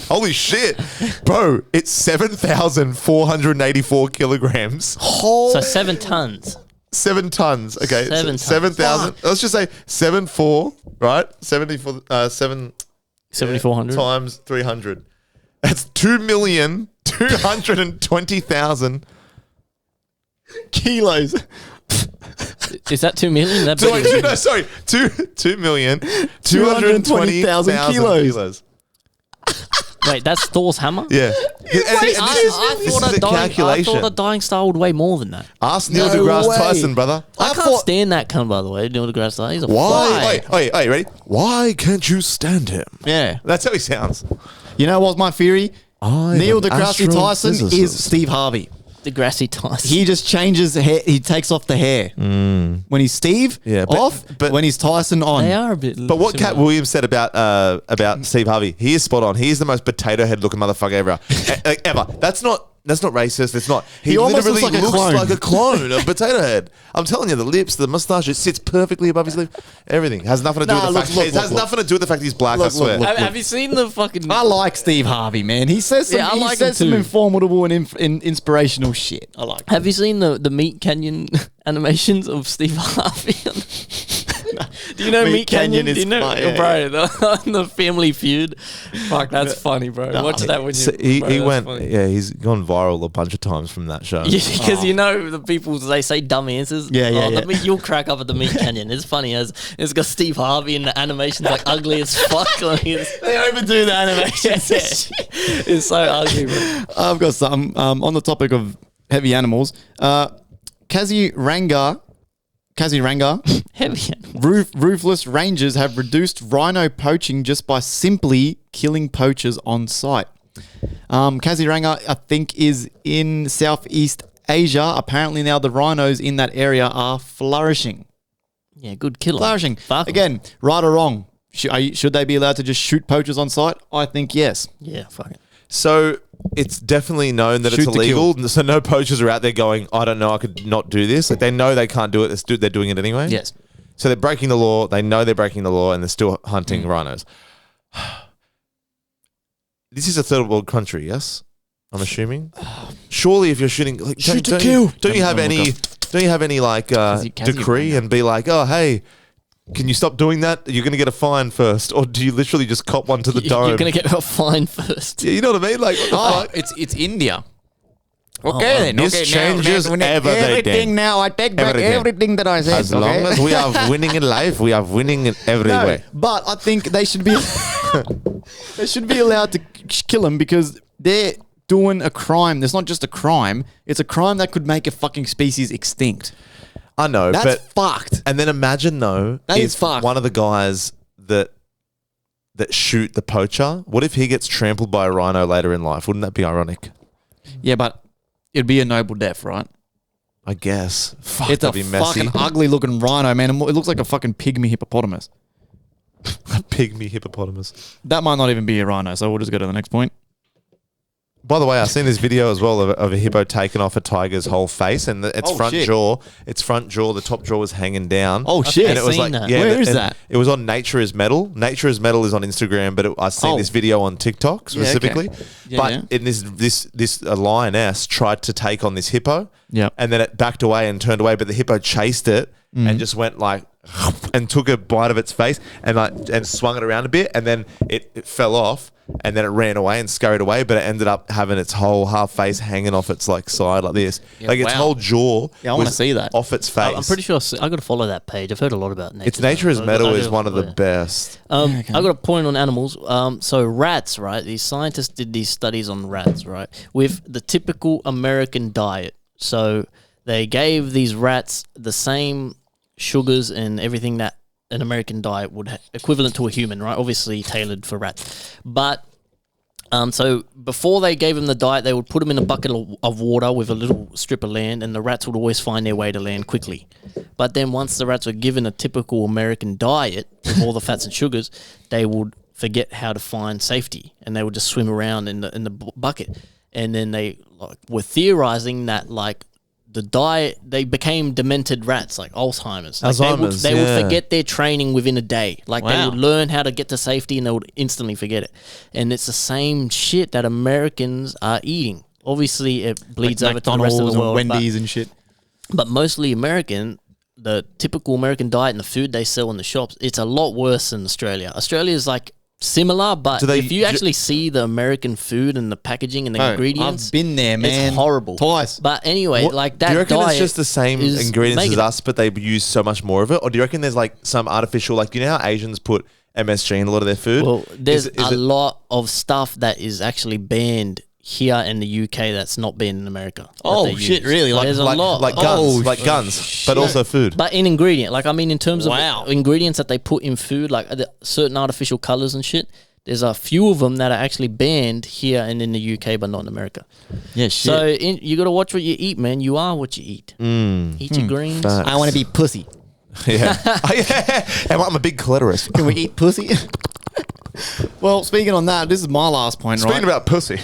Holy shit. Bro, it's 7,484 kilograms. So 7 tons. 7 tons. Okay. 7 tons. 7,000. Let's just say 7,4, right? 7,400 times 300. That's 2,220,000 Kilos. Is that 2 million? That Sorry, big? no, sorry. 2,220,000 kilos. Wait, that's Thor's hammer? Yeah. I thought a dying star would weigh more than that. Ask Neil No deGrasse way. Tyson, brother. I can't stand that cunt, by the way. Neil deGrasse Tyson. He's a Why? fly. Wait, ready? Why can't you stand him? Yeah. That's how he sounds. You know what's my theory? I'm Neil an deGrasse Tyson astrophysicist. is Steve Harvey. Degrassi Tyson. He just changes hair. He takes off the hair. When he's Steve, Yeah, but- off. but- when he's Tyson, on. They are a bit. But what Cat similar. Williams said about Steve Harvey, he is spot on. He is the most potato head looking motherfucker ever. Ever. That's not racist. It's not. He almost literally looks like a clone. like a clone of Potato Head. I'm telling you, the lips, the mustache, it sits perfectly above his lip. Everything has nothing to do Nah, with the look, fact. look, It has look, nothing to do with the fact he's black. I Look, swear. look, Have you seen the fucking? I like Steve Harvey, man. He says some, Yeah, I like he him says some too. informative and inspirational shit. I like. Have you seen the Meat Canyon animations of Steve Harvey? Do you know Meat Meat Canyon? Canyon is Do you know, fun, yeah, bro? The Family Feud. Fuck, that's funny, bro. Watch that when you. So he bro, that's went, funny. yeah, he's gone viral a bunch of times from that show. Yeah, because you know the people they say dumb answers. Yeah, yeah, yeah. You'll crack up at the Meat Canyon. It's funny as it's got Steve Harvey and the animation's like ugly as fuck. Like, They overdo the animations. it's so ugly, bro. I've got some on the topic of heavy animals. Kaziranga, Heavy. ruthless rangers have reduced rhino poaching just by simply killing poachers on site. Kaziranga, I think, is in Southeast Asia. Apparently now the rhinos in that area are flourishing. Yeah, good killer. Flourishing. Fuck 'em. Again, right or wrong? Should they be allowed to just shoot poachers on site? I think yes. Yeah, fuck it. So it's definitely known that Shoot it's to illegal. So no poachers are out there going, I don't know, I could not do this. Like they know they can't do it. They're doing it anyway. Yes. So they're breaking the law. They know they're breaking the law, and they're still hunting rhinos. This is a third world country, yes? I'm assuming. Surely, if you're shooting, like, don't you have any like Kazi decree Ranga. and be like, oh hey, Can you stop doing that? You're going to get a fine first. Or do you literally just cop one to the dome? You're going to get a fine first. Yeah, you know what I mean? Like, what the fuck? It's India. Okay, then. This changes everything. Now I take back everything that I said. As long as we are winning in life, we are winning in every way. But I think they should be they should be allowed to kill him because they're doing a crime. There's not just a crime. It's a crime that could make a fucking species extinct. I know, That's fucked. And then imagine though, That is if fucked. one of the guys that shoot the poacher, what if he gets trampled by a rhino later in life? Wouldn't that be ironic? Yeah, but it'd be a noble death, right? I guess. Fuck, It's a that'd be messy. fucking ugly looking rhino, man. It looks like a fucking pygmy hippopotamus. A pygmy hippopotamus. That might not even be a rhino, so we'll just go to the next point. By the way, I've seen this video as well of a hippo taking off a tiger's whole face, and its front jaw, the top jaw was hanging down. Oh shit! And it was seen like, that. yeah, Where is and that? It was on Nature is Metal. Nature is Metal is on Instagram, but I've seen this video on TikTok specifically. Yeah, but yeah. in this lioness tried to take on this hippo, Yep. and then it backed away and turned away, but the hippo chased it and just went like and took a bite of its face and swung it around a bit, and then it fell off. And then it ran away and scurried away, but it ended up having its whole half face hanging off its like side like this, like its wow. whole jaw. Yeah, I wanna was see that. off its face. I'm pretty sure I got to follow that page. I've heard a lot about nature. It's Nature is I Metal gotta is one of follow the it. best. I got a point on animals. So rats, right? These scientists did these studies on rats, right, with the typical American diet. So they gave these rats the same sugars and everything that an American diet would equivalent to a human, right? Obviously tailored for rats, but. So before they gave them the diet, they would put them in a bucket of water with a little strip of land, and the rats would always find their way to land quickly. But then once the rats were given a typical American diet with all the fats and sugars, they would forget how to find safety, and they would just swim around in the bucket. And then they were theorizing that the diet, they became demented rats, like Alzheimer's. Alzheimer's, they would yeah. forget their training within a day. They Wow. would learn how to get to safety and they would instantly forget it. And it's the same shit that Americans are eating. Obviously, it bleeds over to the rest of the world. and Wendy's and shit. But mostly American, the typical American diet and the food they sell in the shops, it's a lot worse than Australia. Australia is similar, but if you actually see the American food and the packaging and the ingredients, I've been there, man. it's horrible. Twice. But anyway, that do you reckon diet it's just the same is ingredients making as it. us, but they use so much more of it? Or do you reckon there's some artificial, you know how Asians put MSG in a lot of their food? Well, there's Is a it- lot of stuff that is actually banned here in the UK that's not banned in America. that Oh, they shit, use. really? There's a lot. like guns, but also food. But in ingredient, in terms Wow. of ingredients that they put in food, the certain artificial colors and shit, there's a few of them that are actually banned here and in the UK, but not in America. Yeah, shit. So you got to watch what you eat, man. You are what you eat. Eat your greens. Facts. I want to be pussy. Yeah. I'm a big clitoris. Can we eat pussy? Well, speaking on that, this is my last point, right? Speaking about pussy.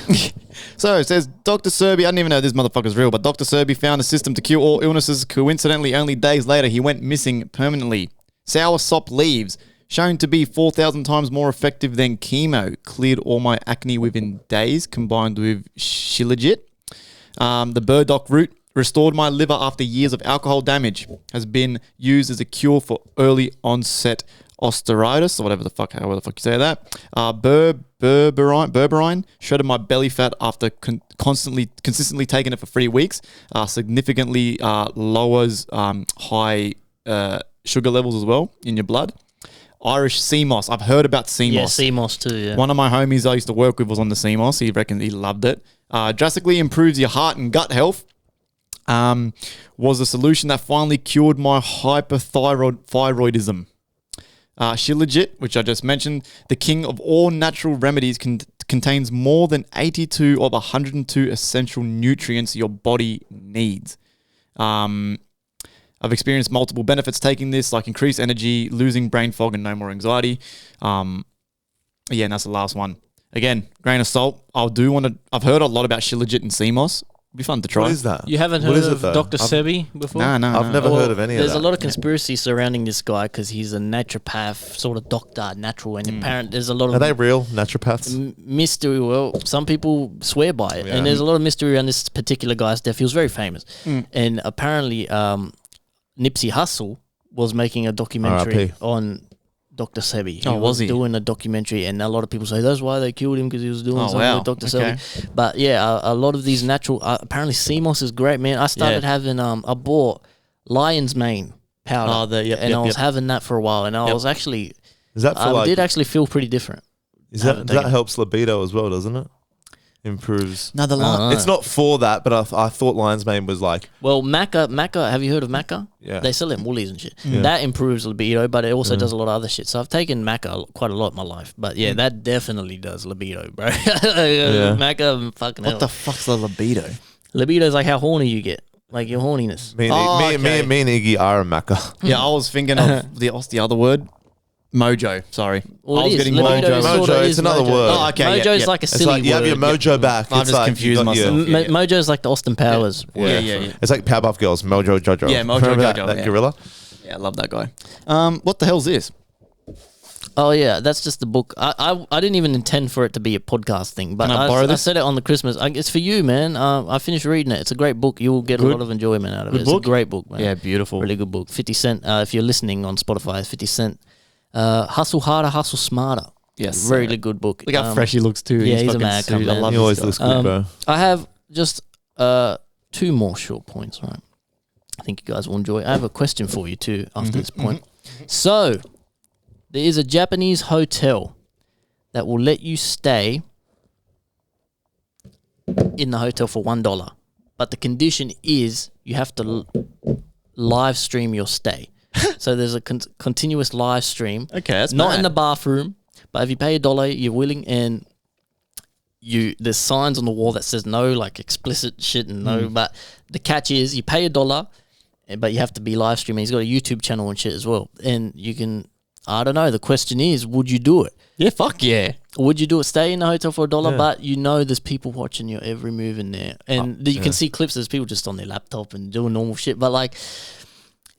So it says Dr. Serby, I didn't even know this motherfucker's real, but Dr. Serby found a system to cure all illnesses. Coincidentally, only days later, he went missing permanently. Soursop leaves, shown to be 4,000 times more effective than chemo, cleared all my acne within days, combined with Shilajit. The burdock root restored my liver after years of alcohol damage, has been used as a cure for early onset osteitis, or however the fuck you say that. Berberine shredded my belly fat after consistently taking it for 3 weeks. Significantly lowers high sugar levels as well in your blood. Irish sea moss. I've heard about sea Yeah, moss. sea moss too. Yeah. One of my homies I used to work with was on the sea moss. He reckoned he loved it. Drastically improves your heart and gut health. Was a solution that finally cured my hyperthyroidism. Shilajit, which I just mentioned, the king of all natural remedies, contains more than 82 of 102 essential nutrients your body needs. I've experienced multiple benefits taking this, like increased energy, losing brain fog, and no more anxiety. And that's the last one. Again, grain of salt. I've heard a lot about Shilajit and sea moss. It'd be fun to try. What is that? You haven't What heard is it, of though? Dr. Sebi before? No. I've never heard of any of that. There's a lot of conspiracy surrounding this guy because he's a naturopath, sort of doctor, natural, and apparently there's a lot of Are they real naturopaths? mystery. Well, some people swear by it, and there's a lot of mystery around this particular guy's death. He was very famous, and apparently Nipsey Hussle was making a documentary RIP. on Dr. Sebi. Oh, was he? doing a documentary, and a lot of people say that's why they killed him, because he was doing something with Dr. Okay. Sebi. But yeah, a lot of these natural. Apparently, sea moss is great, man. I started having I bought lion's mane powder, I was having that for a while, and I was actually Is that for I did actually feel pretty different. that helps libido as well, doesn't it? Improves. No, the It's not for that, but I thought lion's mane was like. Well, maca. Have you heard of maca? Yeah. They sell it in Woolies and shit. That improves libido, but it also does a lot of other shit. So I've taken maca quite a lot in my life. But yeah, that definitely does libido, bro. Maca, fucking hell. What the fuck's the libido? Libido is like how horny you get, like your horniness. Me and Iggy are a maca. Yeah, I was thinking of what's the other word? Mojo. Sorry, Well, I was it is. getting Libido mojo. sorta Mojo, is it's another mojo. word. Oh, okay. Mojo is like a It's silly like you have your word. mojo back. I've It's just like confused you got your- myself. Mojo is like the Austin Powers. Yeah. It's like Powerpuff Girls, Mojo Jojo. Yeah, Mojo Remember Jojo, that yeah. gorilla. Yeah, I love that guy. What the hell's this? Oh yeah, that's just the book. I didn't even intend for it to be a podcast thing, but Can I borrow I this? said it on the Christmas. It's for you, man. I finished reading it. It's a great book. You'll get a lot of enjoyment out of it. It's book? a great book, man. Yeah, beautiful. Really good book. 50 Cent. If you're listening on Spotify, it's 50 Cent. Hustle harder, hustle smarter. Yes, Really good book. Look how fresh he looks too. yeah, he's a fucking mad suit. cunt, I man. love He this always guy. looks good, bro. I have just 2 more short points, right? I think you guys will enjoy. I have a question for you too after this point. So, there is a Japanese hotel that will let you stay in the hotel for $1, but the condition is you have to live stream your stay. So there's a continuous live stream. Okay, that's not mad. in the bathroom, but if you pay $1, you're willing, and there's signs on the wall that says no, like explicit shit and no. But the catch is you pay $1, but you have to be live streaming. He's got a YouTube channel and shit as well, and you can. I don't know. The question is, would you do it? Yeah, fuck yeah. Would you do it? Stay in the hotel for $1, but you know there's people watching your every move in there, and you can see clips. There's people just on their laptop and doing normal shit, but like.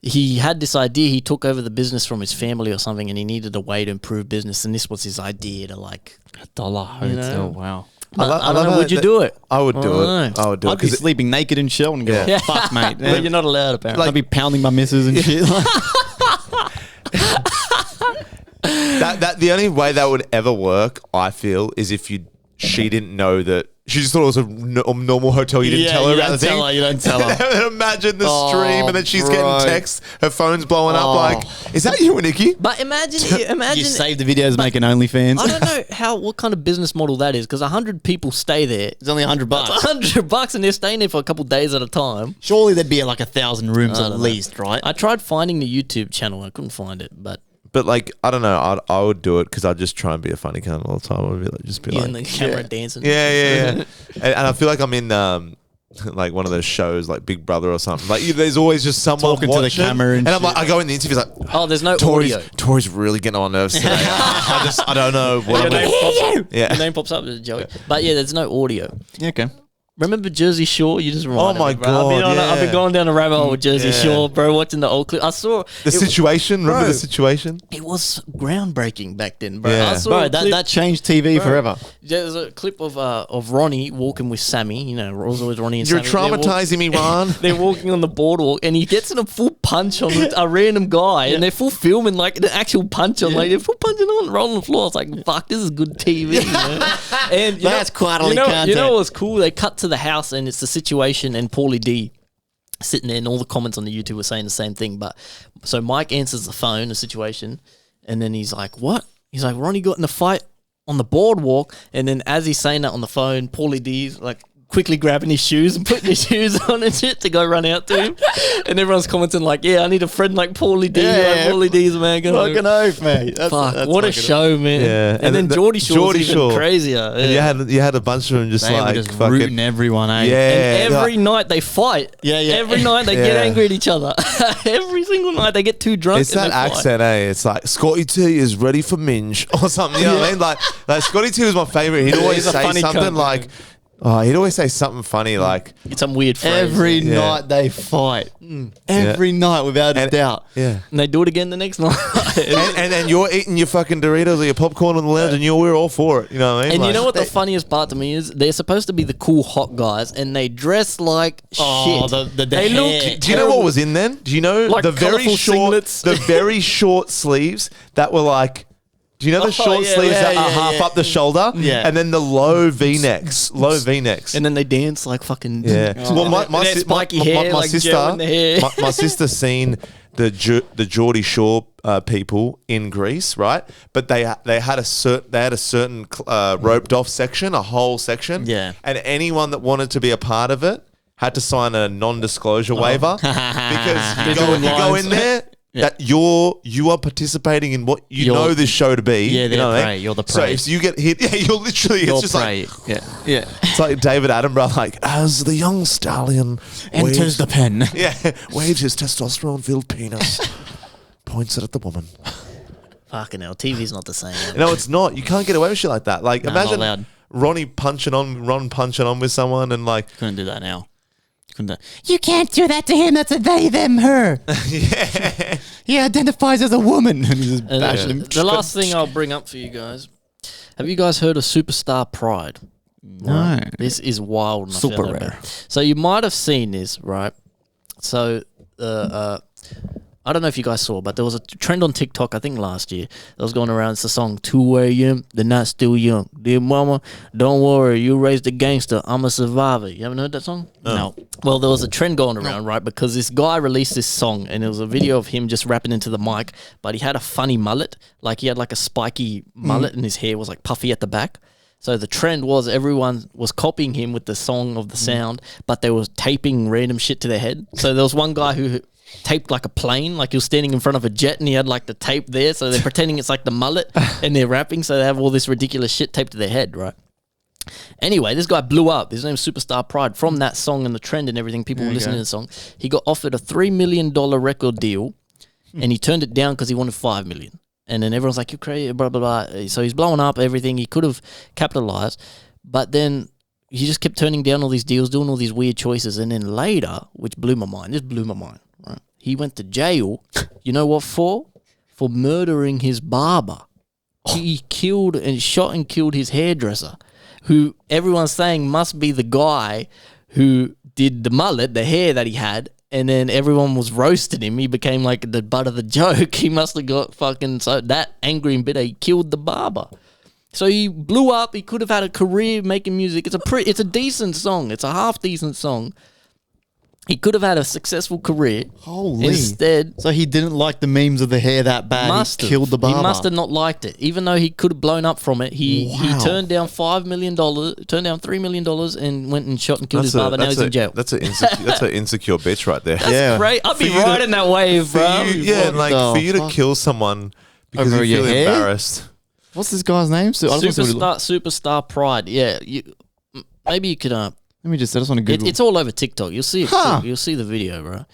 He had this idea. He took over the business from his family or something, and he needed a way to improve business. And this was his idea to like $1 hotel. know? Wow. I don't know. Would you do it? I would do I it. don't I would do it I'd be 'cause sleeping naked and shit and go, fuck, mate. But you're not allowed apparently. I'd be pounding my missus and shit. that the only way that would ever work, I feel, is if she didn't know that. She just thought it was a normal hotel. You didn't tell her about the thing. You don't tell her. And imagine the stream, and then she's bro. getting texts. Her phone's blowing up. Like, is that you, Nikki? But imagine. You save the videos making OnlyFans. I don't know what kind of business model that is, because 100 people stay there. It's only $100. $100, and they're staying there for a couple days at a time. Surely there'd be like 1,000 rooms at least, right? I tried finding the YouTube channel. I couldn't find it, but But like, I don't know. I would do it because I'd just try and be a funny cunt all the time. I'd be like, just be yeah, like, and the camera dancing. yeah. And I feel like I'm in like one of those shows, like Big Brother or something. Like, there's always just someone Talking to the watching, camera and I'm shit. like, I go in the interview, like, Oh, there's no Tori's audio. really getting on my nerves today. I don't know what Your I'm name, pops, Yeah. your name pops up as a joke. But yeah, there's no audio. Yeah, okay. Remember Jersey Shore? You just reminded my me, bro. God, I've been yeah. going down a rabbit hole with Jersey Shore, bro, watching the old clip. I saw The situation, remember the situation? It was groundbreaking back then, bro. Yeah. I saw Bro, a clip- that changed TV forever. There's a clip of Ronnie walking with Sammy. You know, it was always Ronnie and You're Sammy. traumatizing me, Ron. They're walking on the boardwalk, and he gets in a full punch on a random guy, and they're full filming like an actual punch on, like they're full punching on, rolling the floor. It's like, fuck, this is good TV. Man. And you That's quality You content. know what's cool? They cut to the house, and it's the situation, and Paulie D sitting there, and all the comments on the YouTube were saying the same thing. But so Mike answers the phone, the situation, and then he's like, "What?" He's like, "Ronnie got in a fight on the boardwalk," and then as he's saying that on the phone, Paulie D's like quickly grabbing his shoes and putting his shoes on and shit to go run out to him, and everyone's commenting like, "Yeah, I need a friend like Paulie D. Yeah. Like Paulie D's a man." Fucking oath, mate. That's What a fucking show, man! Yeah. And then Geordie Shore's even Shore. crazier. And you had a bunch of them just They like were just fucking rooting everyone, eh? Yeah. And every night they fight. Yeah, yeah. Every night they get Yeah. angry at each other. Every single night they get too drunk. It's and that they fight. accent, eh? It's like Scotty T is ready for minge or something. You know what I mean? Like Scotty T was my favorite. He'd always He's a say funny something cunt, like, he'd always say something funny like, It's some weird phrase. Every Yeah. night they fight. Every night, without a doubt. yeah. And they do it again the next night. and then you're eating your fucking Doritos or your popcorn on the lounge, and we're all for it. You know what I mean? And Like, you know what the funniest part to me is? They're supposed to be the cool hot guys, and they dress like shit. They look. Do you know what was in then? Do you know Like the very colourful short, singlets. the very short sleeves that were like? Do you know the short yeah, sleeves yeah, that are yeah, half yeah. up the shoulder? Yeah. And then the low V-necks. And then they dance like fucking. Yeah. Well, my spiky hair, like gel in the hair. my sister seen the Geordie Shore people in Greece, right? But they had a certain roped off section, a whole section. Yeah. And anyone that wanted to be a part of it had to sign a non-disclosure waiver because you go in there. Yeah. That you are participating in what you know this show to be. Yeah, you know what I prey. mean? You're the So prey. if you get hit, you're literally You're it's just prey. like Yeah. it's like David Attenborough, like as the young stallion Enters the pen. waves his testosterone-filled penis, points it at the woman. Fucking hell, TV's not the same. No, it's not. You can't get away with shit like that. Like Nah, not imagine allowed. Ron punching on with someone, and like Couldn't do that now. You can't do that to him. That's a they, them, her. yeah. He identifies as a woman. And he's just And bashing him. the last thing I'll bring up for you guys. Have you guys heard of Superstar Pride? No. This is wild. And I Super found out rare. about it. So you might have seen this, right? So I don't know if you guys saw, but there was a trend on TikTok, I think last year, that was going around. It's the song 2 a.m. The Night's Still Young. Dear mama, don't worry, you raised a gangster. I'm a survivor. You haven't heard that song? No. Well, there was a trend going around, right? Because this guy released this song, and it was a video of him just rapping into the mic, but he had a funny mullet. Like he had like a spiky mullet, and his hair was like puffy at the back. So the trend was everyone was copying him with the song of the sound, but they was taping random shit to their head. So there was one guy who taped like a plane, like he was standing in front of a jet and he had like the tape there. So they're pretending it's like the mullet and they're rapping. So they have all this ridiculous shit taped to their head, right? Anyway, this guy blew up. His name's Superstar Pride. From that song and the trend and everything, people were listening to the song. He got offered a $3 million record deal and he turned it down because he wanted $5 million. And then everyone's like, you're crazy, blah, blah, blah. So he's blowing up everything. He could have capitalized. But then he just kept turning down all these deals, doing all these weird choices. And then later, which blew my mind, right? He went to jail. You know what for? For murdering his barber. He killed and shot and killed his hairdresser, who everyone's saying must be the guy who did the mullet, the hair that he had. And then everyone was roasting him. He became like the butt of the joke. He must have got fucking so that angry and bitter. He killed the barber. So he blew up. He could have had a career making music. It's a decent song. It's a half decent song. He could have had a successful career. Holy. Instead, So he didn't like the memes of the hair that bad. He killed the barber. He must have not liked it. Even though he could have blown up from it, he turned down $5 million, turned down $3 million, and went and shot and killed his barber. Now he's in jail. That's an insecure bitch right there. That's great. I'd be For you to- riding that wave, bro. For you to kill someone because Over you feel your hair? embarrassed. What's this guy's name? So, I just wanna see what Superstar Pride. Yeah, maybe you could. let me just. I just want to Google. It's all over TikTok. You'll see it. Huh. You'll see the video, bro.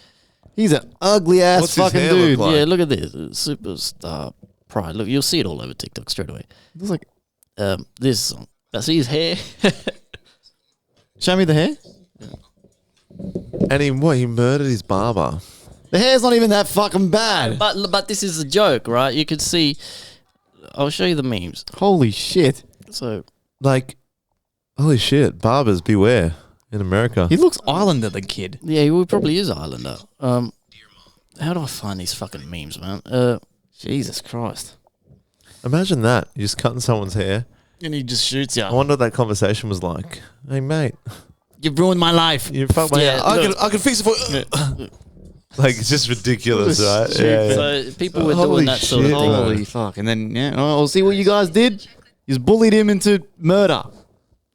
He's an ugly ass What's his fucking hair look dude. like? Yeah, look at this. Superstar Pride. Look, you'll see it all over TikTok straight away. Looks like. This song. See his hair. Show me the hair. And he murdered his barber. The hair's not even that fucking bad. But this is a joke, right? You could see. I'll show you the memes. Holy shit. So Like, holy shit, barbers beware in America. He looks Islander, the kid. yeah, he probably is Islander. How do I find these fucking memes, man? Jesus Christ. Imagine that. You're just cutting someone's hair. And he just shoots I you. wonder what that conversation was like. Hey, mate, You've ruined my life. you fucked my Yeah, hair. look. I can fix it for you. Like, it's just ridiculous, right? Yeah. So people were Holy doing that sort of shit, thing. man. Holy fuck. And then, I'll see what you guys did. You bullied him into murder.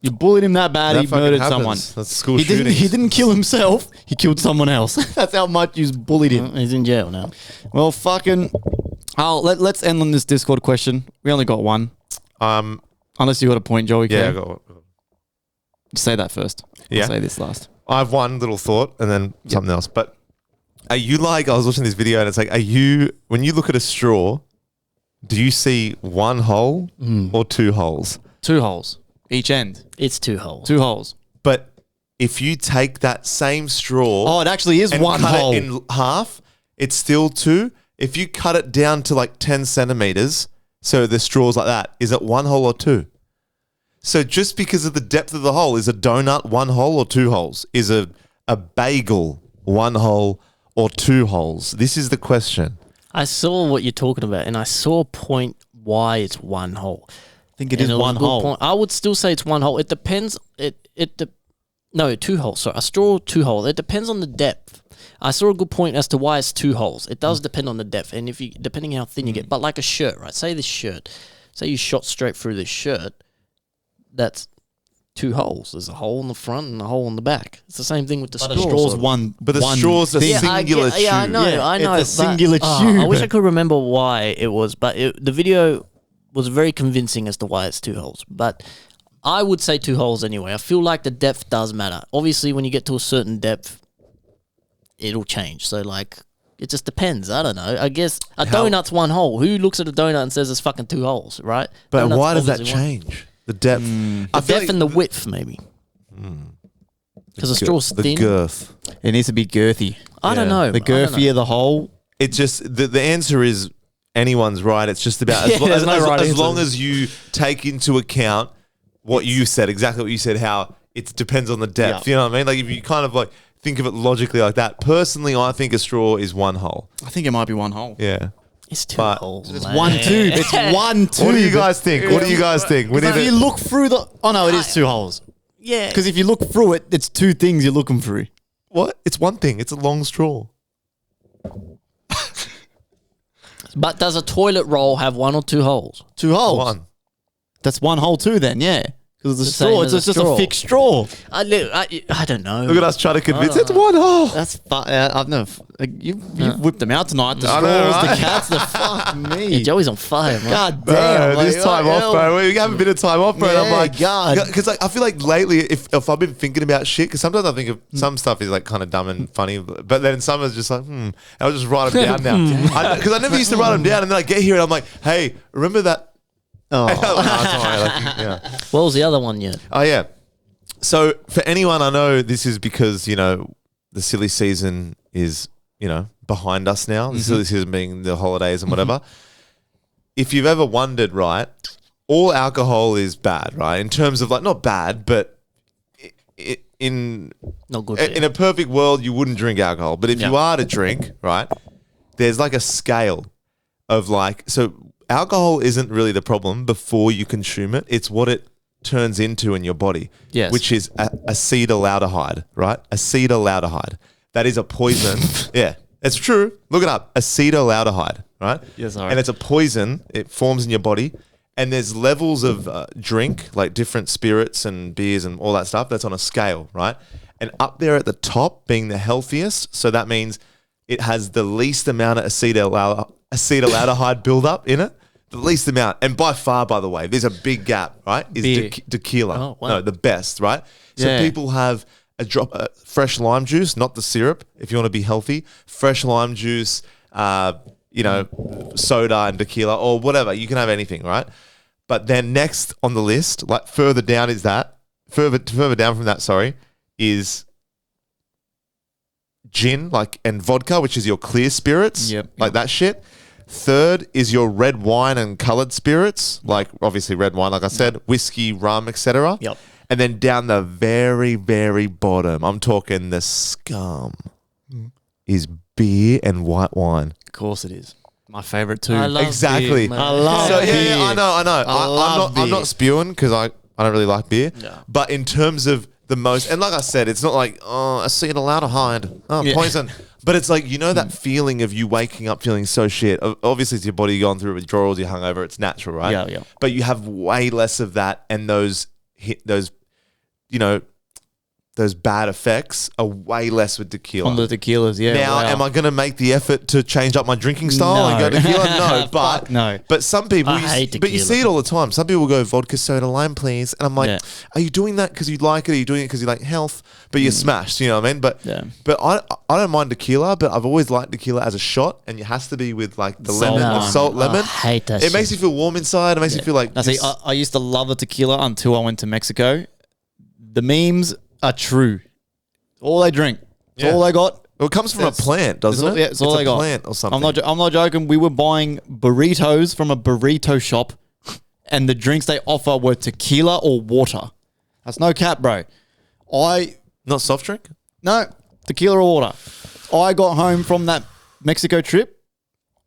You bullied him that bad, That he fucking murdered happens. someone. That's school He shootings. didn't kill himself. He killed someone else. That's how much you bullied him. He's in jail now. Well, fucking. Let's end on this Discord question. We only got one. Unless you got a point, Joey. Yeah, Okay? Say that first. Yeah. I'll say this last. I have one little thought and then something else. But are you like, I was watching this video and it's like, when you look at a straw, do you see one hole or two holes? 2 holes. Each end. It's 2 holes. 2 holes. But if you take that same straw Oh, it actually is and one cut hole. it in half, it's still 2. If you cut it down to like 10 centimeters, so the straw's like that, is it 1 hole or 2? So just because of the depth of the hole, is a donut 1 hole or 2 holes? Is a bagel 1 hole or 2 holes? This is the question. I saw what you're talking about, and I saw a point why it's 1 hole. I think it is 1 hole. Point. I would still say it's 1 hole. It depends. No, 2 holes. Sorry, a straw 2 hole. It depends on the depth. I saw a good point as to why it's 2 holes. It does depend on the depth, and if you depending how thin you get. But like a shirt, right? Say this shirt. Say you shot straight through this shirt. That's 2 holes. There's a hole in the front and a hole in the back. It's the same thing with the straw. The straw's one. But the one straw's a thing. singular tube. Yeah, I know. It's a singular tube. I wish I could remember why it was, but the video was very convincing as to why it's 2 holes. But I would say 2 holes anyway. I feel like the depth does matter. Obviously, when you get to a certain depth, it'll change. So, like, it just depends. I don't know. I guess a donut's 1 hole. Who looks at a donut and says it's fucking 2 holes, right? But Donut's why does that obviously change? The depth. The depth and the width, maybe. Because the straw's The thin. girth. It needs to be girthy. I don't know. The girthier the hole. It just, the answer is anyone's right. It's just about Yeah, there's no right as answer. long as you take into account what you said, exactly what you said, how it depends on the depth. Yeah. You know what I mean? Like if you kind of like think of it logically like that. Personally, I think a straw is 1 hole. I think it might be 1 hole. Yeah. It's 2 But- holes. It's man. 1 tube. It's 1 tube. What do you guys think? What do you guys think? We need If you to, look through the... Oh, no, it is 2 holes. Yeah. Because if you look through it, it's 2 things you're looking through. what? It's one thing. It's a long straw. But does a toilet roll have 1 or 2 holes? 2 holes. One. That's 1 hole too then, yeah. Because it's a The same straw. as It's a just a straw. fixed straw. I don't know. Look at us trying to convince. It's 1 hole. That's I've never... You've whipped them out tonight. The I straws, know, right? the cats, the fuck me. Yeah, Joey's on fire, man. God Bro, damn. this like, time what off, bro. We have a bit of time off, bro. and I'm Yeah, like, God. because like, I feel like lately, if I've been thinking about shit, because sometimes I think of some stuff is like kind of dumb and funny, but then some is just like, I'll just write them down now. Because I never used to write them down, and then I get here and I'm like, hey, remember that? Oh. No, it's all right, like, yeah. What was the other one yet? Oh yeah. So for anyone, I know this is because the silly season is behind us now. The silly season being the holidays and whatever. If you've ever wondered, right, all alcohol is bad, right? In terms of like not bad, but in Not good. For in you. a perfect world, you wouldn't drink alcohol. But if you are to drink, right, there's like a scale of like so. Alcohol isn't really the problem before you consume it. It's what it turns into in your body, Yes. which is acetaldehyde, right? Acetaldehyde. That is a poison. Yeah, it's true. Look it up. Acetaldehyde, right? Yes, all right. And it's a poison. It forms in your body. And there's levels of drink, like different spirits and beers and all that stuff. That's on a scale, right? And up there at the top being the healthiest. So that means it has the least amount of acetaldehyde buildup in it. The least amount. And by far, by the way, there's a big gap, right? Is Beer. tequila. Oh, wow. No, the best, right? So Yeah. people have a drop fresh lime juice, not the syrup, if you want to be healthy. Fresh lime juice, soda and tequila or whatever. You can have anything, right? But then next on the list, like further down is that, further down from that, sorry, is gin, and vodka, which is your clear spirits, Yep. that shit. Third is your red wine and colored spirits, like obviously red wine, like I said, whiskey, rum, etc. Yep. And then down the very, very bottom, I'm talking the scum, is beer and white wine. Of course it is. My favorite too. I love Exactly. beer, man. I love So beer. yeah, I know. love I'm not beer. spewing because I don't really like beer. Yeah. But in terms of the most, and like I said, it's not like acetaldehyde, Yeah. poison. But it's like that feeling of you waking up feeling so shit. Obviously, it's your body going through withdrawals, you're hungover. It's natural, right? Yeah, yeah. But you have way less of that, and those bad effects are way less with tequila. On the tequilas, yeah. Now, wow. am I going to make the effort to change up my drinking style and No. go tequila? No, but Fuck no. But some people, I hate but you tequila. see it all the time. Some people go vodka soda lime, please, and I'm like, Yeah. are you doing that because you like it? Are you doing it because you like health? But you're smashed, you know what I mean? But Yeah. but I don't mind tequila, but I've always liked tequila as a shot, and it has to be with like the Salt lemon, the lime. salt lemon. I hate that It makes you shit. feel warm inside. It makes you feel like Now, see, I used to love the tequila until I went to Mexico. The memes are true. All they drink. Yeah. All they got. Well, it comes from a plant, doesn't it? Yeah, it's all they got. Plant or something. I'm not joking. We were buying burritos from a burrito shop, and the drinks they offer were tequila or water. That's no cap, bro. Not soft drink? No, tequila or water. I got home from that Mexico trip.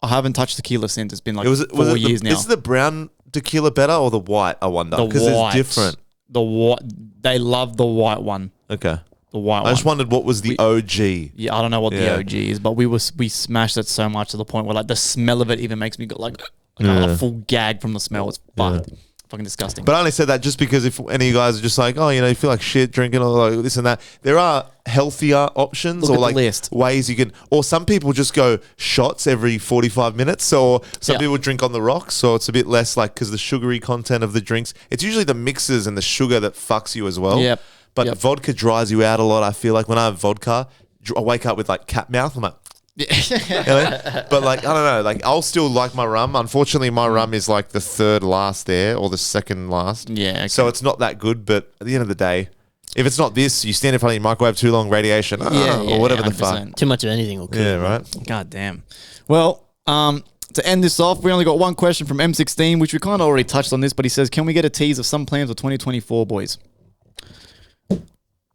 I haven't touched tequila since. It's been like 4 years now. Is the brown tequila better or the white, I wonder? Because it's different. The white. They love the white one. Okay. The white one. I just wondered what was the OG. Yeah, I don't know what the OG is, but we smashed it so much to the point where like the smell of it even makes me go like a full gag from the smell. It's fucked. Fucking disgusting. But I only said that just because if any of you guys are just like, oh, you feel like shit drinking or like this and that, there are healthier options or like ways you can, or some people just go shots every 45 minutes, or some people drink on the rocks, so it's a bit less like, because the sugary content of the drinks, it's usually the mixes and the sugar that fucks you as well. Yep. But vodka dries you out a lot. I feel like when I have vodka, I wake up with like cat mouth. I'm like, but like, I don't know, like I'll still like my rum. Unfortunately, my rum is like the third last there or the second last. Yeah. Okay. So it's not that good, but at the end of the day, if it's not this, you stand in front of your microwave too long, radiation, or whatever the fuck. Too much of anything will kill you. Yeah, right. God damn. Well, to end this off, we only got one question from M16, which we kind of already touched on this, but he says, can we get a tease of some plans for 2024, boys?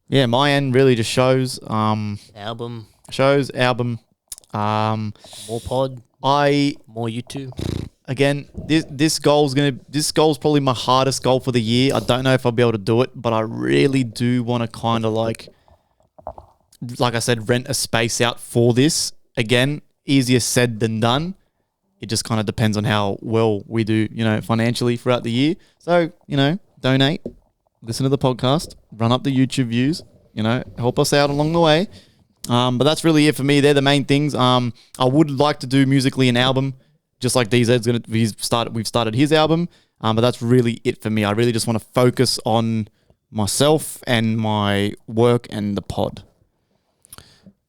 Yeah, my end really just shows. Album. More pod. More YouTube. Again, this goal's probably my hardest goal for the year. I don't know if I'll be able to do it, but I really do want to kind of like I said, rent a space out for this. Again, easier said than done. It just kind of depends on how well we do, financially throughout the year. So, donate, listen to the podcast, run up the YouTube views, help us out along the way. But that's really it for me. They're the main things. I would like to do musically an album, just like we've started his album. But that's really it for me. I really just want to focus on myself and my work and the pod.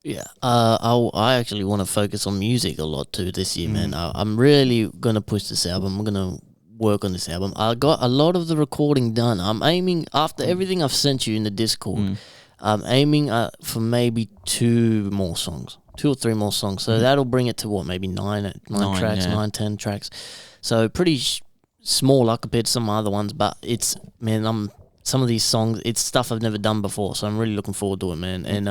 Yeah, I actually want to focus on music a lot too this year, man. I'm really gonna push this album. I'm gonna work on this album. I got a lot of the recording done. I'm aiming, after everything I've sent you in the Discord, I'm aiming for maybe 2 or 3 more songs. So that'll bring it to what, maybe 9 tracks, 10 tracks. So pretty small compared to some other ones, but it's, man, some of these songs, it's stuff I've never done before. So I'm really looking forward to it, man. And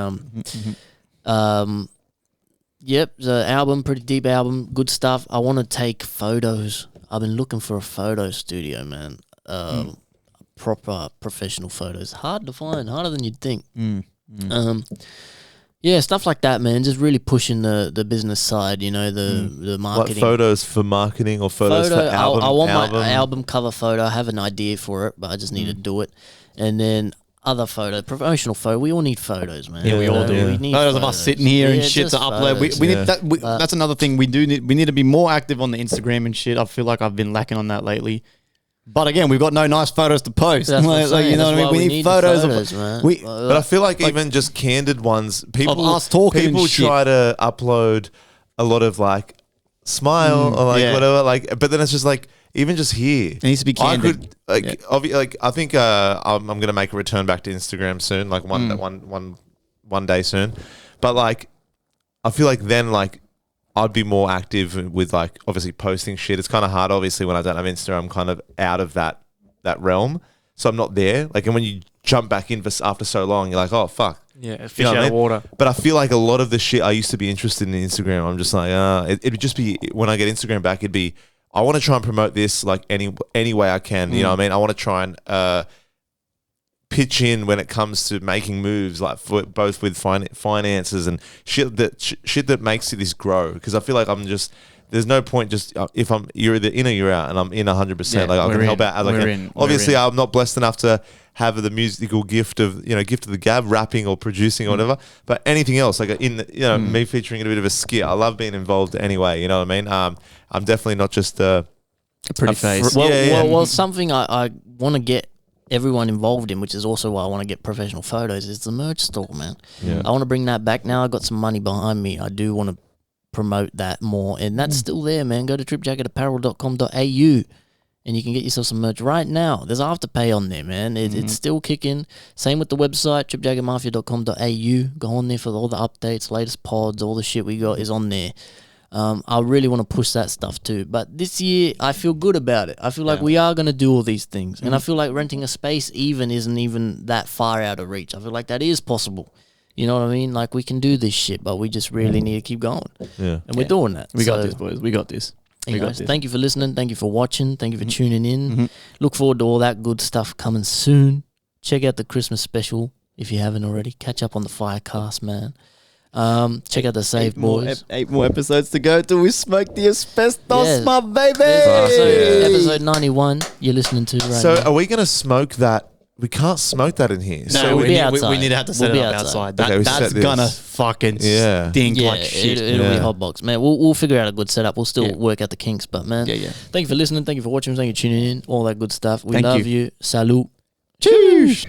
yep, the album, pretty deep album, good stuff. I want to take photos. I've been looking for a photo studio, man. Proper professional photos. Hard to find, harder than you'd think. Yeah, stuff like that, man. Just really pushing the business side, the marketing. Like photos for marketing or photos for album? I want my album cover photo. I have an idea for it, but I just need to do it. And then other promotional photo. We all need photos, man. Yeah, we all do. We need photos of us sitting here and shit to upload. We need that. That's another thing we need to be more active on the Instagram and shit. I feel like I've been lacking on that lately. But again, we've got no nice photos to post. That's what you know what I mean? We need photos man. But I feel like even just candid ones, people us talking people and shit. try to upload a lot of like smile or like whatever, like. But then it's just like, even just here, it needs to be candid. I think I'm gonna make a return back to Instagram soon, like one day soon. But like, I feel like then like I'd be more active with like obviously posting shit. It's kind of hard, obviously, when I don't have Insta. I'm kind of out of that realm, so I'm not there. Like, and when you jump back in after so long, you're like, oh fuck, yeah, fish out of water. But I feel like a lot of the shit I used to be interested in Instagram, I'm just like, it'd just be, when I get Instagram back, it'd be, I want to try and promote this like any way I can. You know what I mean? I want to try and pitch in when it comes to making moves, like both with finances and shit that makes this grow. Because I feel like there's no point just if you're either in or you're out, and I'm in 100%. Like I can help out as I can. Obviously, I'm not blessed enough to have the musical gift of gift of the gab, rapping or producing or whatever. But anything else, like me featuring in a bit of a skit, I love being involved anyway. You know what I mean? I'm definitely not just a pretty face. Well, something I want to get everyone involved in, which is also why I want to get professional photos, is the merch store, man. Yeah. I want to bring that back now. I got some money behind me. I do want to promote that more, and that's still there, man. Go to tripjacketapparel.com.au and you can get yourself some merch right now. There's Afterpay on there, man. It's still kicking. Same with the website, tripjacketmafia.com.au. Go on there for all the updates, latest pods, all the shit we got is on there. I really want to push that stuff too. But this year, I feel good about it. I feel like we are going to do all these things. And I feel like renting a space isn't even that far out of reach. I feel like that is possible. You know what I mean? Like, we can do this shit, but we just really need to keep going. Yeah. And we're doing that. We got this, boys. We got this. Hey guys, thank you for listening. Thank you for watching. Thank you for tuning in. Look forward to all that good stuff coming soon. Check out the Christmas special if you haven't already. Catch up on the FireCast, man. Check out the Save Boys. 8 more episodes to go till we smoke the asbestos, my baby. Episode 91 you're listening to right So now. are we going to smoke that? We can't smoke that in here. No, So we'll we be need, outside. we need to have to set We'll it be up outside. outside. Okay, we That's set this. gonna fucking stink Yeah, like shit. It'll be Yeah. hotbox, man. We'll figure out a good setup. We'll still Yeah. work out the kinks, but man, Yeah. thank you for listening. Thank you for watching. Thank you for tuning in. All that good stuff. We Thank love you. you. Salute. Cheers.